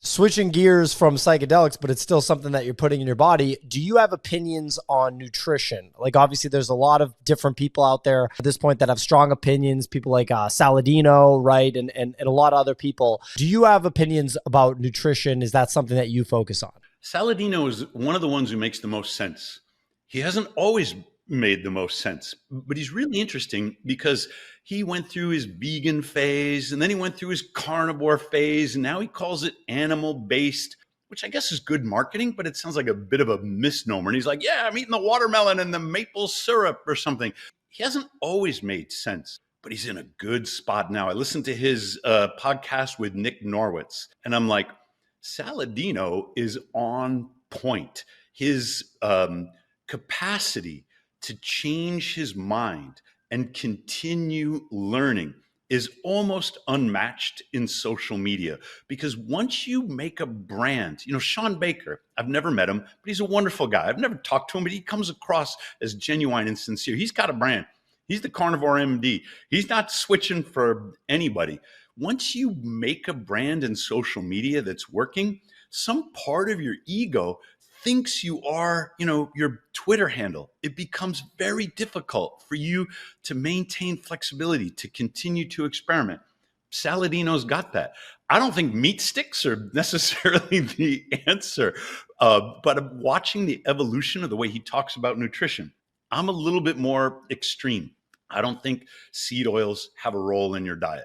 Switching gears from psychedelics, but it's still something that you're putting in your body. Do you have opinions on nutrition? Like, obviously there's a lot of different people out there at this point that have strong opinions, people like Saladino, right? And a lot of other people. Do you have opinions about nutrition? Is that something that you focus on? Saladino is one of the ones who makes the most sense. He hasn't always made the most sense, but he's really interesting because he went through his vegan phase and then he went through his carnivore phase, and now he calls it animal-based, which I guess is good marketing, but it sounds like a bit of a misnomer. And he's like, yeah, I'm eating the watermelon and the maple syrup or something. He hasn't always made sense, but he's in a good spot now. I listened to his podcast with Nick Norwitz, and I'm like, Saladino is on point. His capacity to change his mind and continue learning is almost unmatched in social media, because once you make a brand, Sean Baker, I've never met him, but he's a wonderful guy. I've never talked to him, but he comes across as genuine and sincere. He's got a brand. He's the Carnivore MD. He's not switching for anybody. Once you make a brand in social media that's working, some part of your ego thinks you are, your Twitter handle. It becomes very difficult for you to maintain flexibility, to continue to experiment. Saladino's got that. I don't think meat sticks are necessarily the answer, but I'm watching the evolution of the way he talks about nutrition. I'm a little bit more extreme. I don't think seed oils have a role in your diet.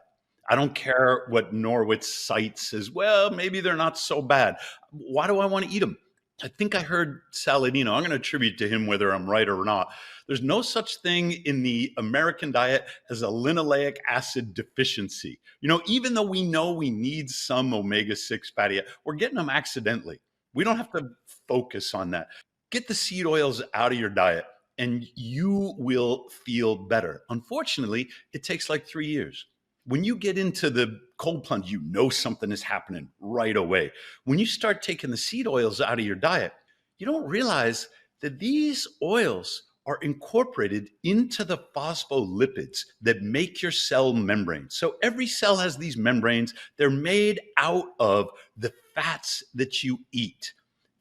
I don't care what Norwitz cites as, well, maybe they're not so bad. Why do I want to eat them? I think I heard Saladino. I'm going to attribute to him whether I'm right or not. There's no such thing in the American diet as a linoleic acid deficiency. Even though we know we need some omega-6 fatty acid, we're getting them accidentally. We don't have to focus on that. Get the seed oils out of your diet and you will feel better. Unfortunately, it takes like 3 years. When you get into the cold plunge, something is happening right away. When you start taking the seed oils out of your diet, you don't realize that these oils are incorporated into the phospholipids that make your cell membrane. So every cell has these membranes. They're made out of the fats that you eat.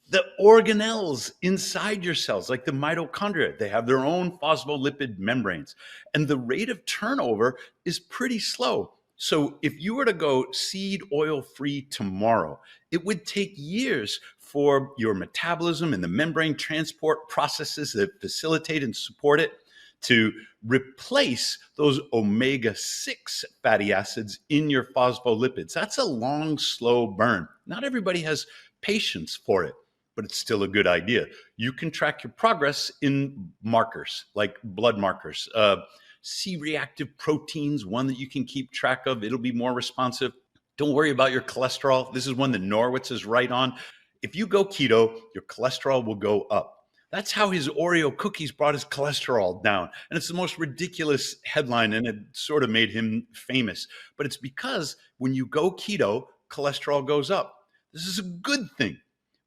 The organelles inside your cells, like the mitochondria, they have their own phospholipid membranes. And the rate of turnover is pretty slow. So if you were to go seed oil free tomorrow, it would take years for your metabolism and the membrane transport processes that facilitate and support it to replace those omega-6 fatty acids in your phospholipids. That's a long, slow burn. Not everybody has patience for it, but it's still a good idea. You can track your progress in markers, like blood markers. C-reactive proteins, one that you can keep track of. It'll be more responsive. Don't worry about your cholesterol. This is one that Norwitz is right on. If you go keto, your cholesterol will go up. That's how his Oreo cookies brought his cholesterol down. And it's the most ridiculous headline, and it sort of made him famous. But it's because when you go keto, cholesterol goes up. This is a good thing.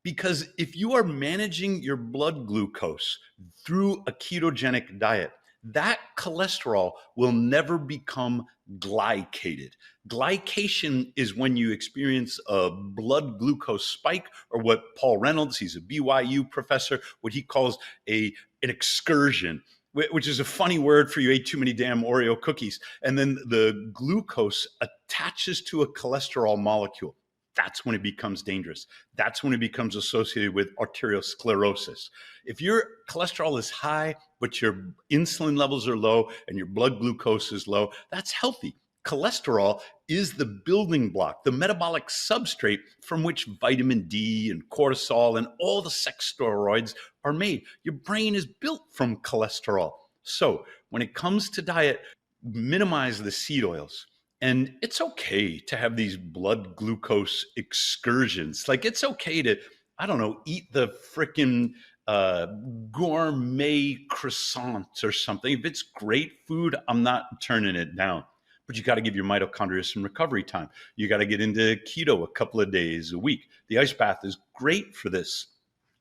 Because if you are managing your blood glucose through a ketogenic diet, that cholesterol will never become glycated. Glycation is when you experience a blood glucose spike, or what Paul Reynolds, he's a BYU professor, what he calls an excursion. which is a funny word for you ate too many damn Oreo cookies. And then the glucose attaches to a cholesterol molecule. That's when it becomes dangerous. That's when it becomes associated with arteriosclerosis. If your cholesterol is high, but your insulin levels are low and your blood glucose is low, that's healthy. Cholesterol is the building block, the metabolic substrate from which vitamin D and cortisol and all the sex steroids are made. Your brain is built from cholesterol. So when it comes to diet, minimize the seed oils. And it's okay to have these blood glucose excursions. Like it's okay to, I don't know, eat the freaking gourmet croissant or something. If it's great food, I'm not turning it down. But you got to give your mitochondria some recovery time. You got to get into keto a couple of days a week. The ice bath is great for this.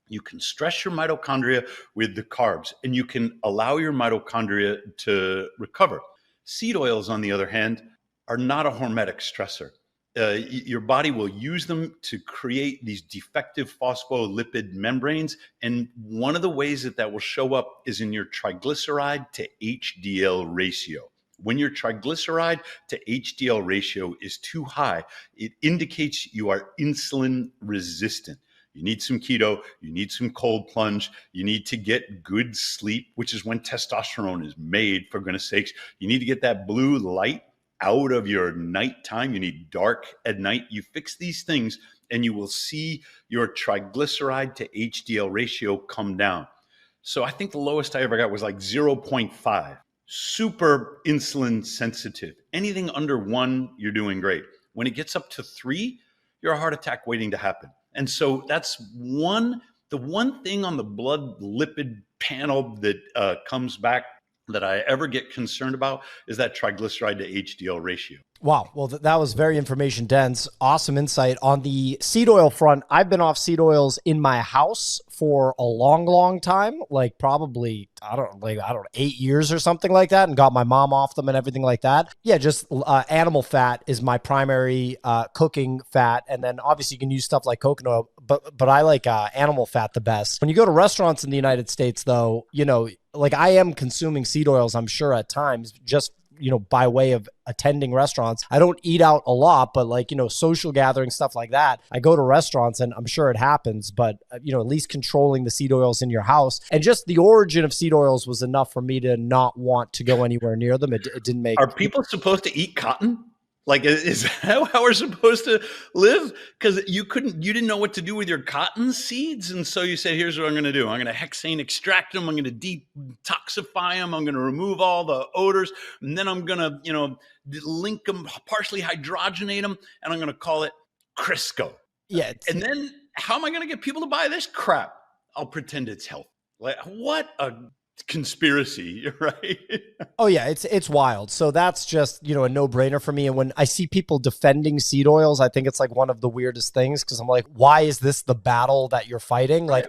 You can stress your mitochondria with the carbs, and you can allow your mitochondria to recover. Seed oils, on the other hand, are not a hormetic stressor. Your body will use them to create these defective phospholipid membranes. And one of the ways that will show up is in your triglyceride to HDL ratio. When your triglyceride to HDL ratio is too high, it indicates you are insulin resistant. You need some keto, you need some cold plunge, you need to get good sleep, which is when testosterone is made, for goodness sakes. You need to get that blue light out of your nighttime. You need dark at night. You fix these things and you will see your triglyceride to HDL ratio come down. So I think the lowest I ever got was like 0.5. Super insulin sensitive. Anything under 1, you're doing great. When it gets up to 3, you're a heart attack waiting to happen. And so that's the one thing on the blood lipid panel that comes back that I ever get concerned about is that triglyceride to HDL ratio. Wow. Well, that was very information dense. Awesome insight. On the seed oil front, I've been off seed oils in my house for a long, long time, like probably, I don't know, 8 years or something like that, and got my mom off them and everything like that. Yeah, just animal fat is my primary cooking fat. And then obviously you can use stuff like coconut oil, but I like animal fat the best. When you go to restaurants in the United States, though, you know, like I am consuming seed oils, I'm sure at times, just by way of attending restaurants. I don't eat out a lot, but like, social gatherings, stuff like that. I go to restaurants and I'm sure it happens, but at least controlling the seed oils in your house and just the origin of seed oils was enough for me to not want to go anywhere near them. It didn't make. Are people supposed to eat cotton? Like, is that how we're supposed to live? Because you didn't know what to do with your cotton seeds. And so you said, here's what I'm going to do. I'm going to hexane extract them. I'm going to detoxify them. I'm going to remove all the odors. And then I'm going to, link them, partially hydrogenate them. And I'm going to call it Crisco. Yeah. And then how am I going to get people to buy this crap? I'll pretend it's healthy. Like, what a conspiracy, right? Oh yeah, it's wild. So that's just, a no-brainer for me. And when I see people defending seed oils, I think it's like one of the weirdest things because I'm like, why is this the battle that you're fighting? Like,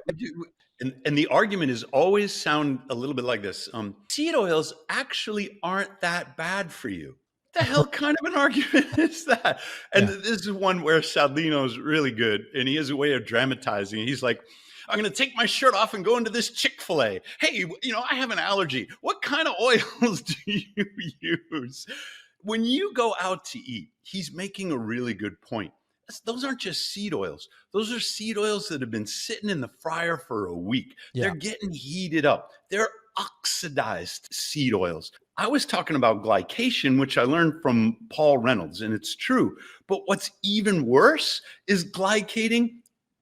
and the argument is always sound a little bit like this. Seed oils actually aren't that bad for you. What the hell kind of an argument is that? And this is one where Saldino's really good, and he has a way of dramatizing. He's like, I'm going to take my shirt off and go into this Chick-fil-A. Hey, I have an allergy. What kind of oils do you use? When you go out to eat, he's making a really good point. Those aren't just seed oils. Those are seed oils that have been sitting in the fryer for a week. Yeah. They're getting heated up. They're oxidized seed oils. I was talking about glycation, which I learned from Paul Reynolds, and it's true. But what's even worse is glycating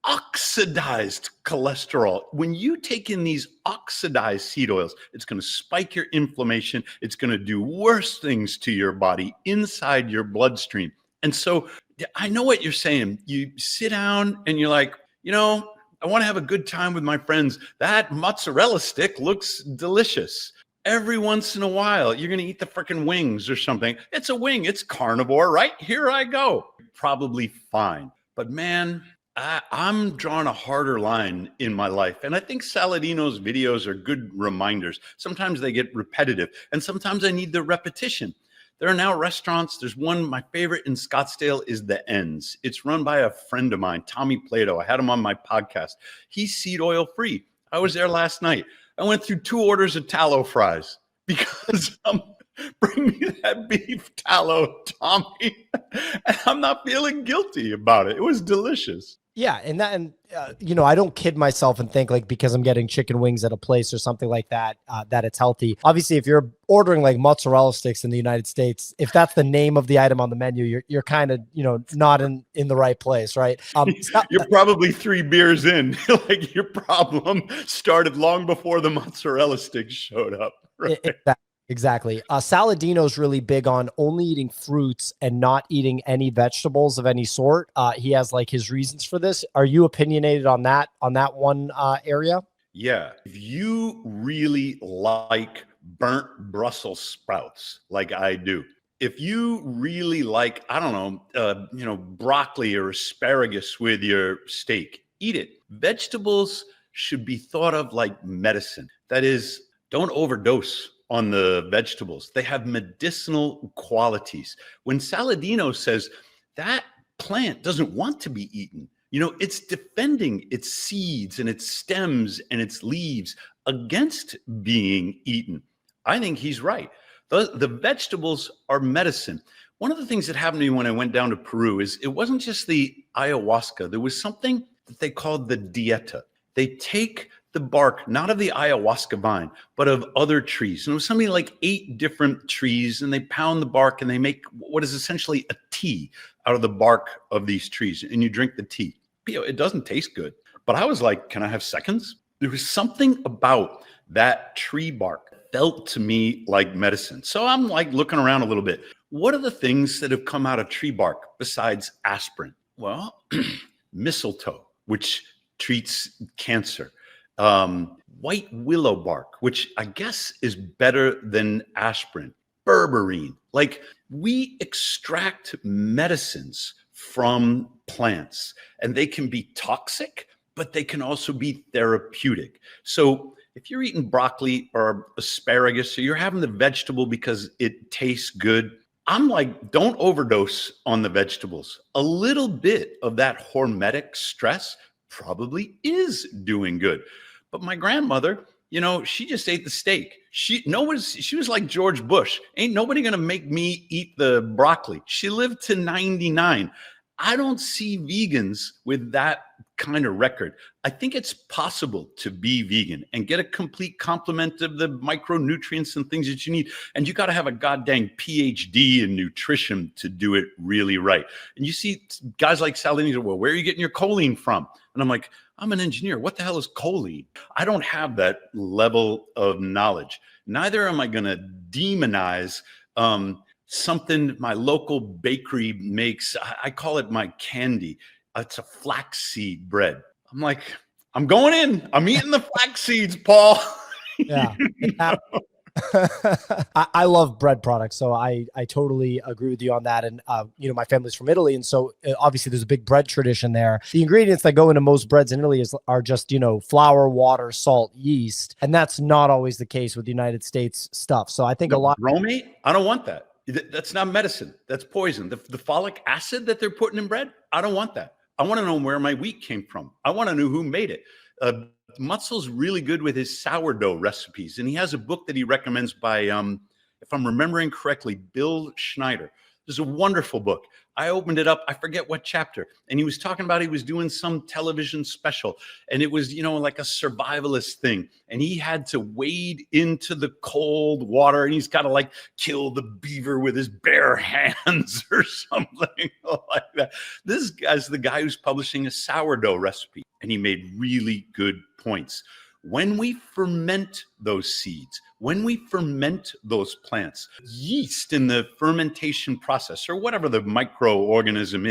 oxidized cholesterol. When you take in these oxidized seed oils, it's going to spike your inflammation. It's going to do worse things to your body inside your bloodstream. And so I know what you're saying. You sit down and you're like, I want to have a good time with my friends. That mozzarella stick looks delicious. Every once in a while, you're going to eat the freaking wings or something. It's a wing. It's carnivore, right? Here I go. Probably fine. But man, I'm drawing a harder line in my life. And I think Saladino's videos are good reminders. Sometimes they get repetitive and sometimes I need the repetition. There are now restaurants. There's one, my favorite in Scottsdale is The Ends. It's run by a friend of mine, Tommy Plato. I had him on my podcast. He's seed oil free. I was there last night. I went through 2 orders of tallow fries because bring me that beef tallow, Tommy. And I'm not feeling guilty about it. It was delicious. Yeah, I don't kid myself and think like because I'm getting chicken wings at a place or something like that, that it's healthy. Obviously, if you're ordering like mozzarella sticks in the United States, if that's the name of the item on the menu, you're kind of not in the right place, right? You're probably 3 beers in. Like your problem started long before the mozzarella sticks showed up. Right? Exactly. Saladino's really big on only eating fruits and not eating any vegetables of any sort. He has like his reasons for this. Are you opinionated on that one area? Yeah. If you really like burnt Brussels sprouts, like I do, if you really like, I don't know, broccoli or asparagus with your steak, eat it. Vegetables should be thought of like medicine. That is, don't overdose on the vegetables. They have medicinal qualities. When Saladino says that plant doesn't want to be eaten, it's defending its seeds and its stems and its leaves against being eaten. I think he's right. The vegetables are medicine. One of the things that happened to me when I went down to Peru is it wasn't just the ayahuasca. There was something that they called the dieta. They take the bark, not of the ayahuasca vine, but of other trees. And it was something like 8 different trees, and they pound the bark and they make what is essentially a tea out of the bark of these trees. And you drink the tea. It doesn't taste good. But I was like, can I have seconds? There was something about that tree bark that felt to me like medicine. So I'm like looking around a little bit. What are the things that have come out of tree bark besides aspirin? Well, mistletoe, which treats cancer. White willow bark, which I guess is better than aspirin. Berberine. Like, we extract medicines from plants, and they can be toxic, but they can also be therapeutic. So if you're eating broccoli or asparagus, or you're having the vegetable because it tastes good, I'm like, don't overdose on the vegetables. A little bit of that hormetic stress probably is doing good. But my grandmother, she just ate the steak. She was like George Bush. Ain't nobody going to make me eat the broccoli. She lived to 99. I don't see vegans with that kind of record. I think it's possible to be vegan and get a complete complement of the micronutrients and things that you need. And you got to have a goddamn PhD in nutrition to do it really right. And you see guys like Saladino, well, where are you getting your choline from? And I'm like, I'm an engineer. What the hell is choline? I don't have that level of knowledge. Neither am I going to demonize something my local bakery makes. I call it my candy. It's a flaxseed bread. I'm like, I'm going in. I'm eating the flax seeds, Paul. Yeah. I love bread products, so I totally agree with you on that. And my family's from Italy, and so obviously there's a big bread tradition there. The ingredients that go into most breads in Italy are just flour, water, salt, yeast, and that's not always the case with the United States stuff. So I think a lot bromate. I don't want that. That's not medicine. That's poison. The folic acid that they're putting in bread, I don't want that. I want to know where my wheat came from. I want to know who made it. Mutzel's really good with his sourdough recipes, and he has a book that he recommends by, if I'm remembering correctly, Bill Schneider. This is a wonderful book. I opened it up. I forget what chapter. And he was talking about he was doing some television special. And it was, like a survivalist thing. And he had to wade into the cold water. And he's got to like kill the beaver with his bare hands or something like that. This guy's the guy who's publishing a sourdough recipe. And he made really good points. When we ferment those seeds, when we ferment those plants, yeast in the fermentation process, or whatever the microorganism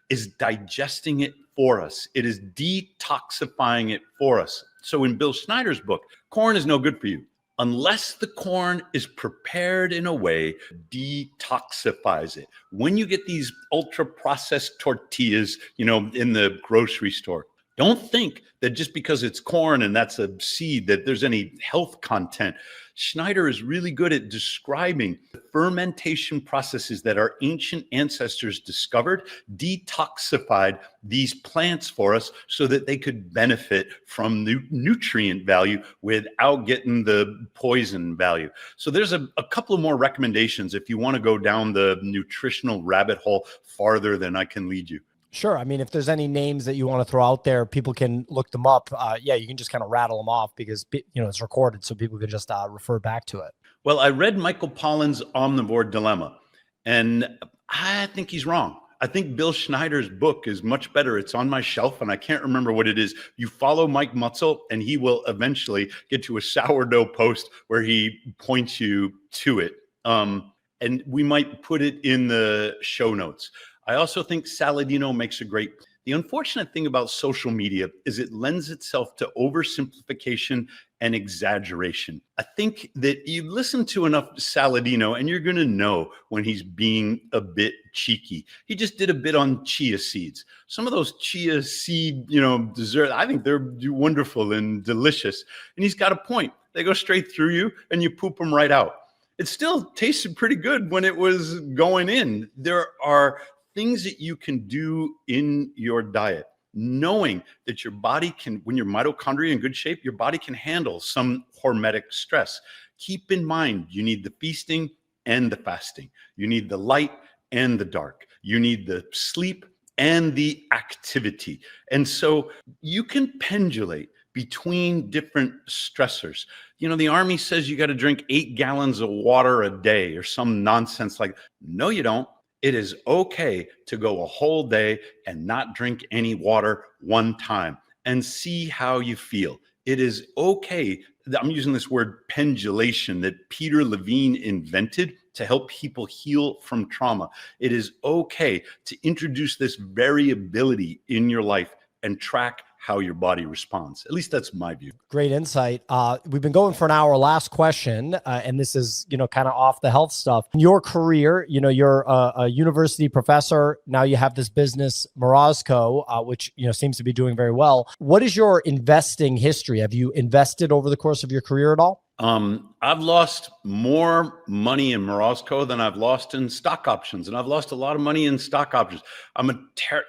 is digesting it for us. It is detoxifying it for us. So in Bill Schneider's book, corn is no good for you unless the corn is prepared in a way that detoxifies it. When you get these ultra processed tortillas, in the grocery store, Don't think that just because it's corn and that's a seed that there's any health content. Schneider is really good at describing the fermentation processes that our ancient ancestors discovered, detoxified these plants for us so that they could benefit from the nutrient value without getting the poison value. So there's a couple of more recommendations if you want to go down the nutritional rabbit hole farther than I can lead you. Sure. I mean, if there's any names that you want to throw out there, people can look them up. Yeah, you can just kind of rattle them off because, it's recorded, so people can just refer back to it. Well, I read Michael Pollan's Omnivore Dilemma, and I think he's wrong. I think Bill Schneider's book is much better. It's on my shelf, and I can't remember what it is. You follow Mike Mutzel, and he will eventually get to a sourdough post where he points you to it. And we might put it in the show notes. I also think Saladino makes a great. The unfortunate thing about social media is it lends itself to oversimplification and exaggeration. I think that you listen to enough Saladino and you're going to know when he's being a bit cheeky. He just did a bit on chia seeds. Some of those chia seed, dessert, I think they're wonderful and delicious. And he's got a point. They go straight through you and you poop them right out. It still tasted pretty good when it was going in. There are things that you can do in your diet, knowing that your body can, when your mitochondria in good shape, your body can handle some hormetic stress. Keep in mind, you need the feasting and the fasting. You need the light and the dark. You need the sleep and the activity. And so you can pendulate between different stressors. The Army says you got to drink 8 gallons of water a day or some nonsense like, no, you don't. It is okay to go a whole day and not drink any water one time and see how you feel. It is okay. I'm using this word pendulation that Peter Levine invented to help people heal from trauma. It is okay to introduce this variability in your life and track how your body responds. At least that's my view. Great insight. We've been going for an hour. Last question, and this is, kind of off the health stuff. In your career, you're a university professor. Now you have this business, Morozko, which, seems to be doing very well. What is your investing history? Have you invested over the course of your career at all? I've lost more money in Morozko than I've lost in stock options, and I've lost a lot of money in stock options.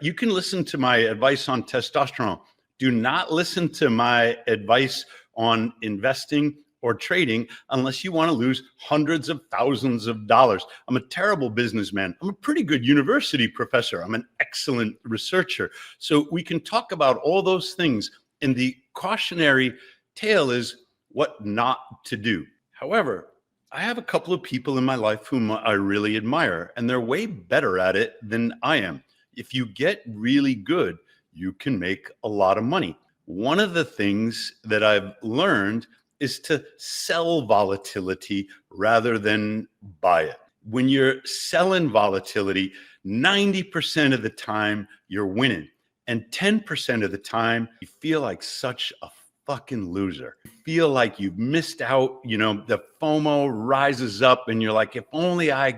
You can listen to my advice on testosterone. Do not listen to my advice on investing or trading unless you want to lose hundreds of thousands of dollars. I'm a terrible businessman. I'm a pretty good university professor. I'm an excellent researcher. So we can talk about all those things. And the cautionary tale is what not to do. However, I have a couple of people in my life whom I really admire, and they're way better at it than I am. If you get really good, you can make a lot of money. One of the things that I've learned is to sell volatility rather than buy it. When you're selling volatility, 90% of the time you're winning, and 10% of the time you feel like such a fucking loser. You feel like you've missed out, the FOMO rises up and you're like, if only I,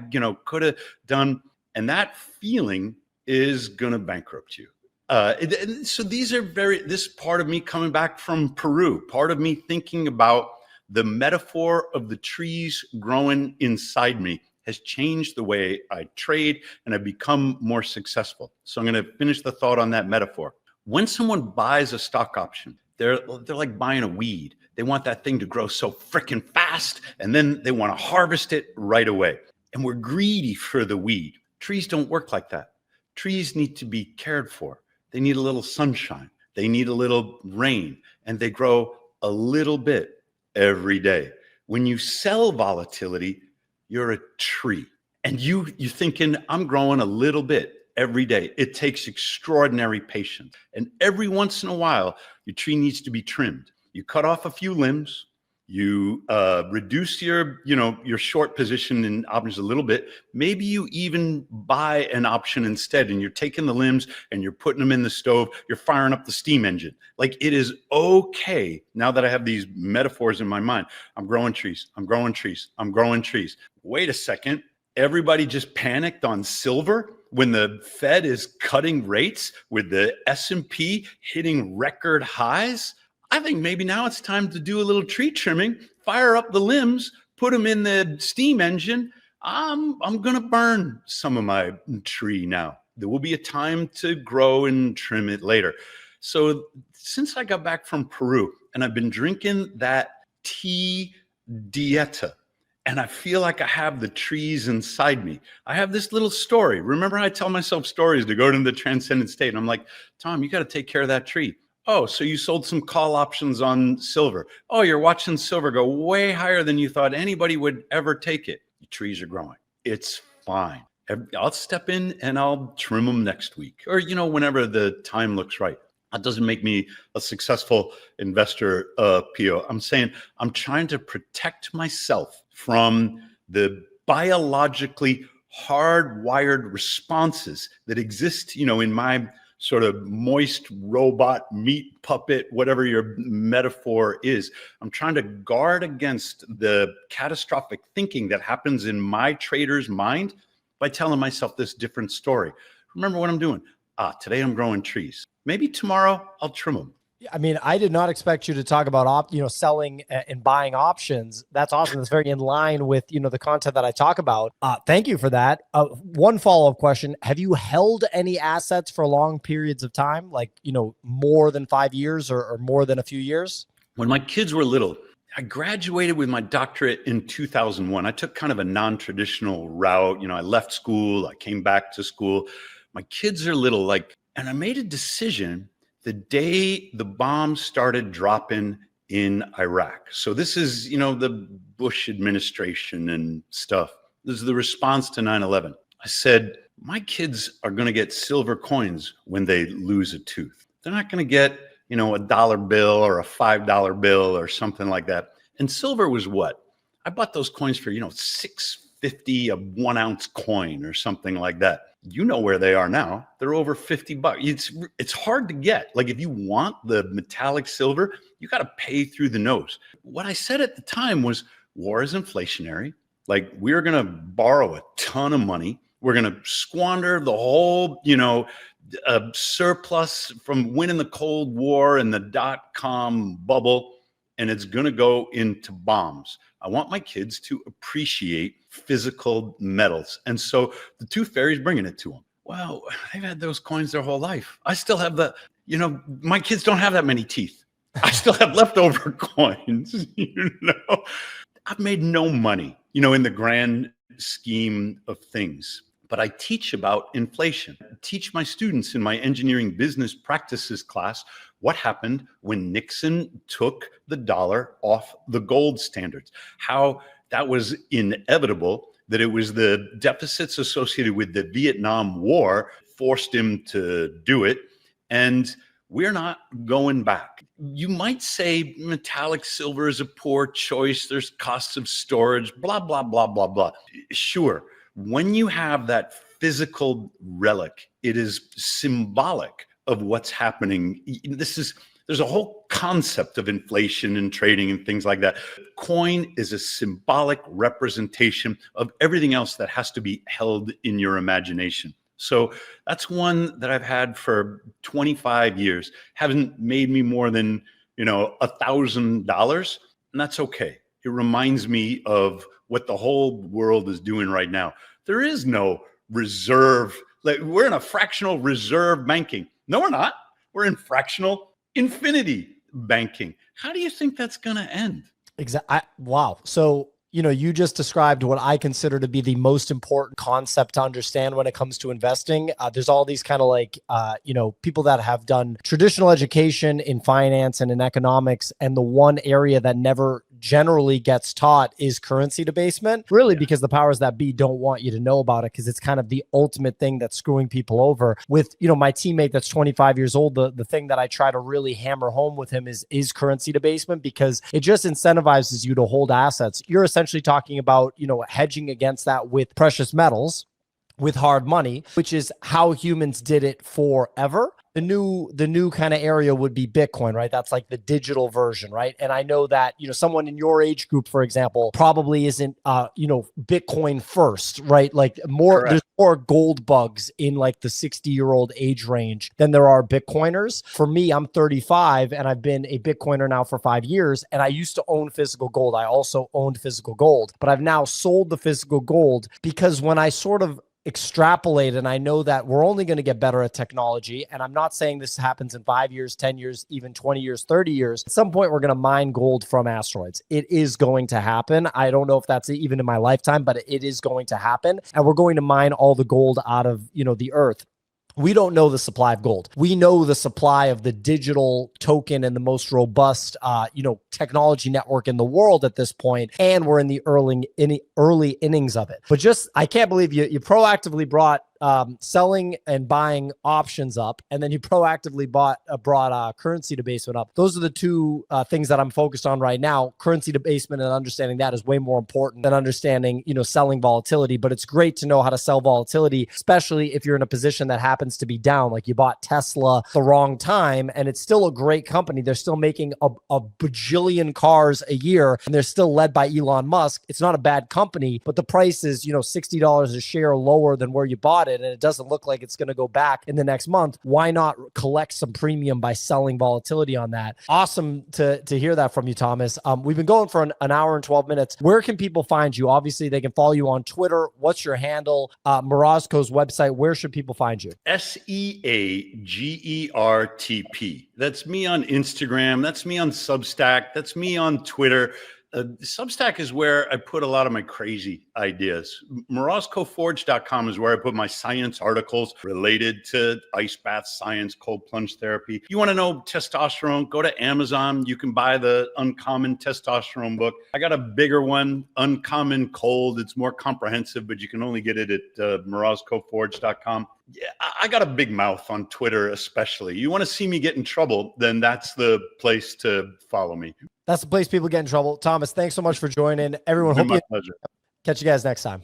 could have done, and that feeling is going to bankrupt you. So these are this part of me coming back from Peru, part of me thinking about the metaphor of the trees growing inside me has changed the way I trade and I've become more successful. So I'm going to finish the thought on that metaphor. When someone buys a stock option, they're like buying a weed. They want that thing to grow so freaking fast, and then they want to harvest it right away. And we're greedy for the weed. Trees don't work like that. Trees need to be cared for. They need a little sunshine. They need a little rain, and they grow a little bit every day. When you sell volatility, you're a tree, and you're thinking, I'm growing a little bit every day. It takes extraordinary patience, and every once in a while, your tree needs to be trimmed. You cut off a few limbs. You reduce your short position in options a little bit. Maybe you even buy an option instead, and you're taking the limbs and you're putting them in the stove. You're firing up the steam engine. Like, it is okay. Now that I have these metaphors in my mind, I'm growing trees. I'm growing trees. I'm growing trees. Wait a second. Everybody just panicked on silver. when the Fed is cutting rates with the S&P hitting record highs, I think maybe now it's time to do a little tree trimming, fire up the limbs, put them in the steam engine. I'm going to burn some of my tree now. There will be a time to grow and trim it later. So since I got back from Peru and I've been drinking that tea dieta, and I feel like I have the trees inside me. I have this little story. Remember, I tell myself stories to go to the transcendent state. And I'm like, Tom, you got to take care of that tree. Oh, so you sold some call options on silver. Oh, you're watching silver go way higher than you thought anybody would ever take it. Your trees are growing. It's fine. I'll step in and I'll trim them next week or, whenever the time looks right. That doesn't make me a successful investor, Pio. I'm saying I'm trying to protect myself from the biologically hardwired responses that exist, in my sort of moist robot, meat puppet, whatever your metaphor is. I'm trying to guard against the catastrophic thinking that happens in my trader's mind by telling myself this different story. Remember what I'm doing. Today I'm growing trees. Maybe tomorrow I'll trim them. I mean, I did not expect you to talk about selling and buying options. That's awesome. That's very in line with, the content that I talk about. Thank you for that. One follow-up question. Have you held any assets for long periods of time? Like, more than 5 years or more than a few years? When my kids were little, I graduated with my doctorate in 2001. I took kind of a non-traditional route. I left school. I came back to school. My kids are little, and I made a decision the day the bombs started dropping in Iraq. So this is, the Bush administration and stuff. This is the response to 9/11. I said, my kids are going to get silver coins when they lose a tooth. They're not going to get, a dollar bill or a $5 bill or something like that. And silver was what? I bought those coins for, $6.50 a 1 ounce coin or something like that. You know where they are now. They're over $50. It's hard to get. Like if you want the metallic silver, you got to pay through the nose. What I said at the time was war is inflationary. Like we're going to borrow a ton of money. We're going to squander the whole, surplus from winning the Cold War and the dot-com bubble, and it's going to go into bombs. I want my kids to appreciate physical metals. And so the tooth fairy's bringing it to them. Well, they've had those coins their whole life. I still have my kids don't have that many teeth. I still have leftover coins, I've made no money, in the grand scheme of things. But I teach about inflation. I teach my students in my engineering business practices class what happened when Nixon took the dollar off the gold standards, how that was inevitable, that it was the deficits associated with the Vietnam War forced him to do it. And we're not going back. You might say metallic silver is a poor choice. There's costs of storage, blah, blah, blah, blah, blah. Sure. When you have that physical relic, it is symbolic of what's happening. There's a whole concept of inflation and trading and things like that. Coin is a symbolic representation of everything else that has to be held in your imagination. So that's one that I've had for 25 years. Haven't made me more than, $1,000, and that's okay. It reminds me of what the whole world is doing right now. There is no reserve. We're in a fractional reserve banking. No, we're not. We're in fractional infinity banking. How do you think that's going to end? Exactly. Wow. So, you just described what I consider to be the most important concept to understand when it comes to investing. There's all these kind of people that have done traditional education in finance and in economics. And the one area that never generally gets taught is currency debasement, really, because the powers that be don't want you to know about it because it's kind of the ultimate thing that's screwing people over. With, my teammate that's 25 years old, the thing that I try to really hammer home with him is currency debasement because it just incentivizes you to hold assets. You're essentially talking about, hedging against that with precious metals, with hard money, which is how humans did it forever. The new kind of area would be Bitcoin, right? That's like the digital version, right? And I know that, someone in your age group, for example, probably isn't, Bitcoin first, right? Like there's more gold bugs in like the 60-year-old age range than there are Bitcoiners. For me, I'm 35 and I've been a Bitcoiner now for 5 years. And I used to own physical gold. I also owned physical gold, but I've now sold the physical gold because when I sort of extrapolate, and I know that we're only going to get better at technology, and I'm not saying this happens in 5 years, 10 years, even 20 years, 30 years. At some point, we're going to mine gold from asteroids. It is going to happen. I don't know if that's even in my lifetime, but it is going to happen. And we're going to mine all the gold out of, the earth. We don't know the supply of gold. We know the supply of the digital token and the most robust, technology network in the world at this point, and we're in the early innings of it. But I can't believe you proactively brought selling and buying options up, and then you proactively brought currency debasement up. Those are the two things that I'm focused on right now. Currency debasement and understanding that is way more important than understanding, selling volatility. But it's great to know how to sell volatility, especially if you're in a position that happens to be down. Like you bought Tesla the wrong time, and it's still a great company. They're still making a bajillion cars a year, and they're still led by Elon Musk. It's not a bad company, but the price is, $60 a share lower than where you bought it. And it doesn't look like it's going to go back in the next month. Why not collect some premium by selling volatility on that? Awesome to hear that from you, Thomas. We've been going for an hour and 12 minutes. Where can people find you? Obviously, they can follow you on Twitter. What's your handle? Morozko's website. Where should people find you? SEAGERTP. That's me on Instagram. That's me on Substack. That's me on Twitter. Substack is where I put a lot of my crazy ideas. Morozkoforge.com is where I put my science articles related to ice bath science, cold plunge therapy. You want to know testosterone? Go to Amazon. You can buy the Uncommon Testosterone book. I got a bigger one, Uncommon Cold. It's more comprehensive, but you can only get it at Morozkoforge.com. Yeah, I got a big mouth on Twitter, especially. You want to see me get in trouble, then that's the place to follow me. That's the place people get in trouble. Thomas, thanks so much for joining. Everyone, hope my pleasure. Catch you guys next time.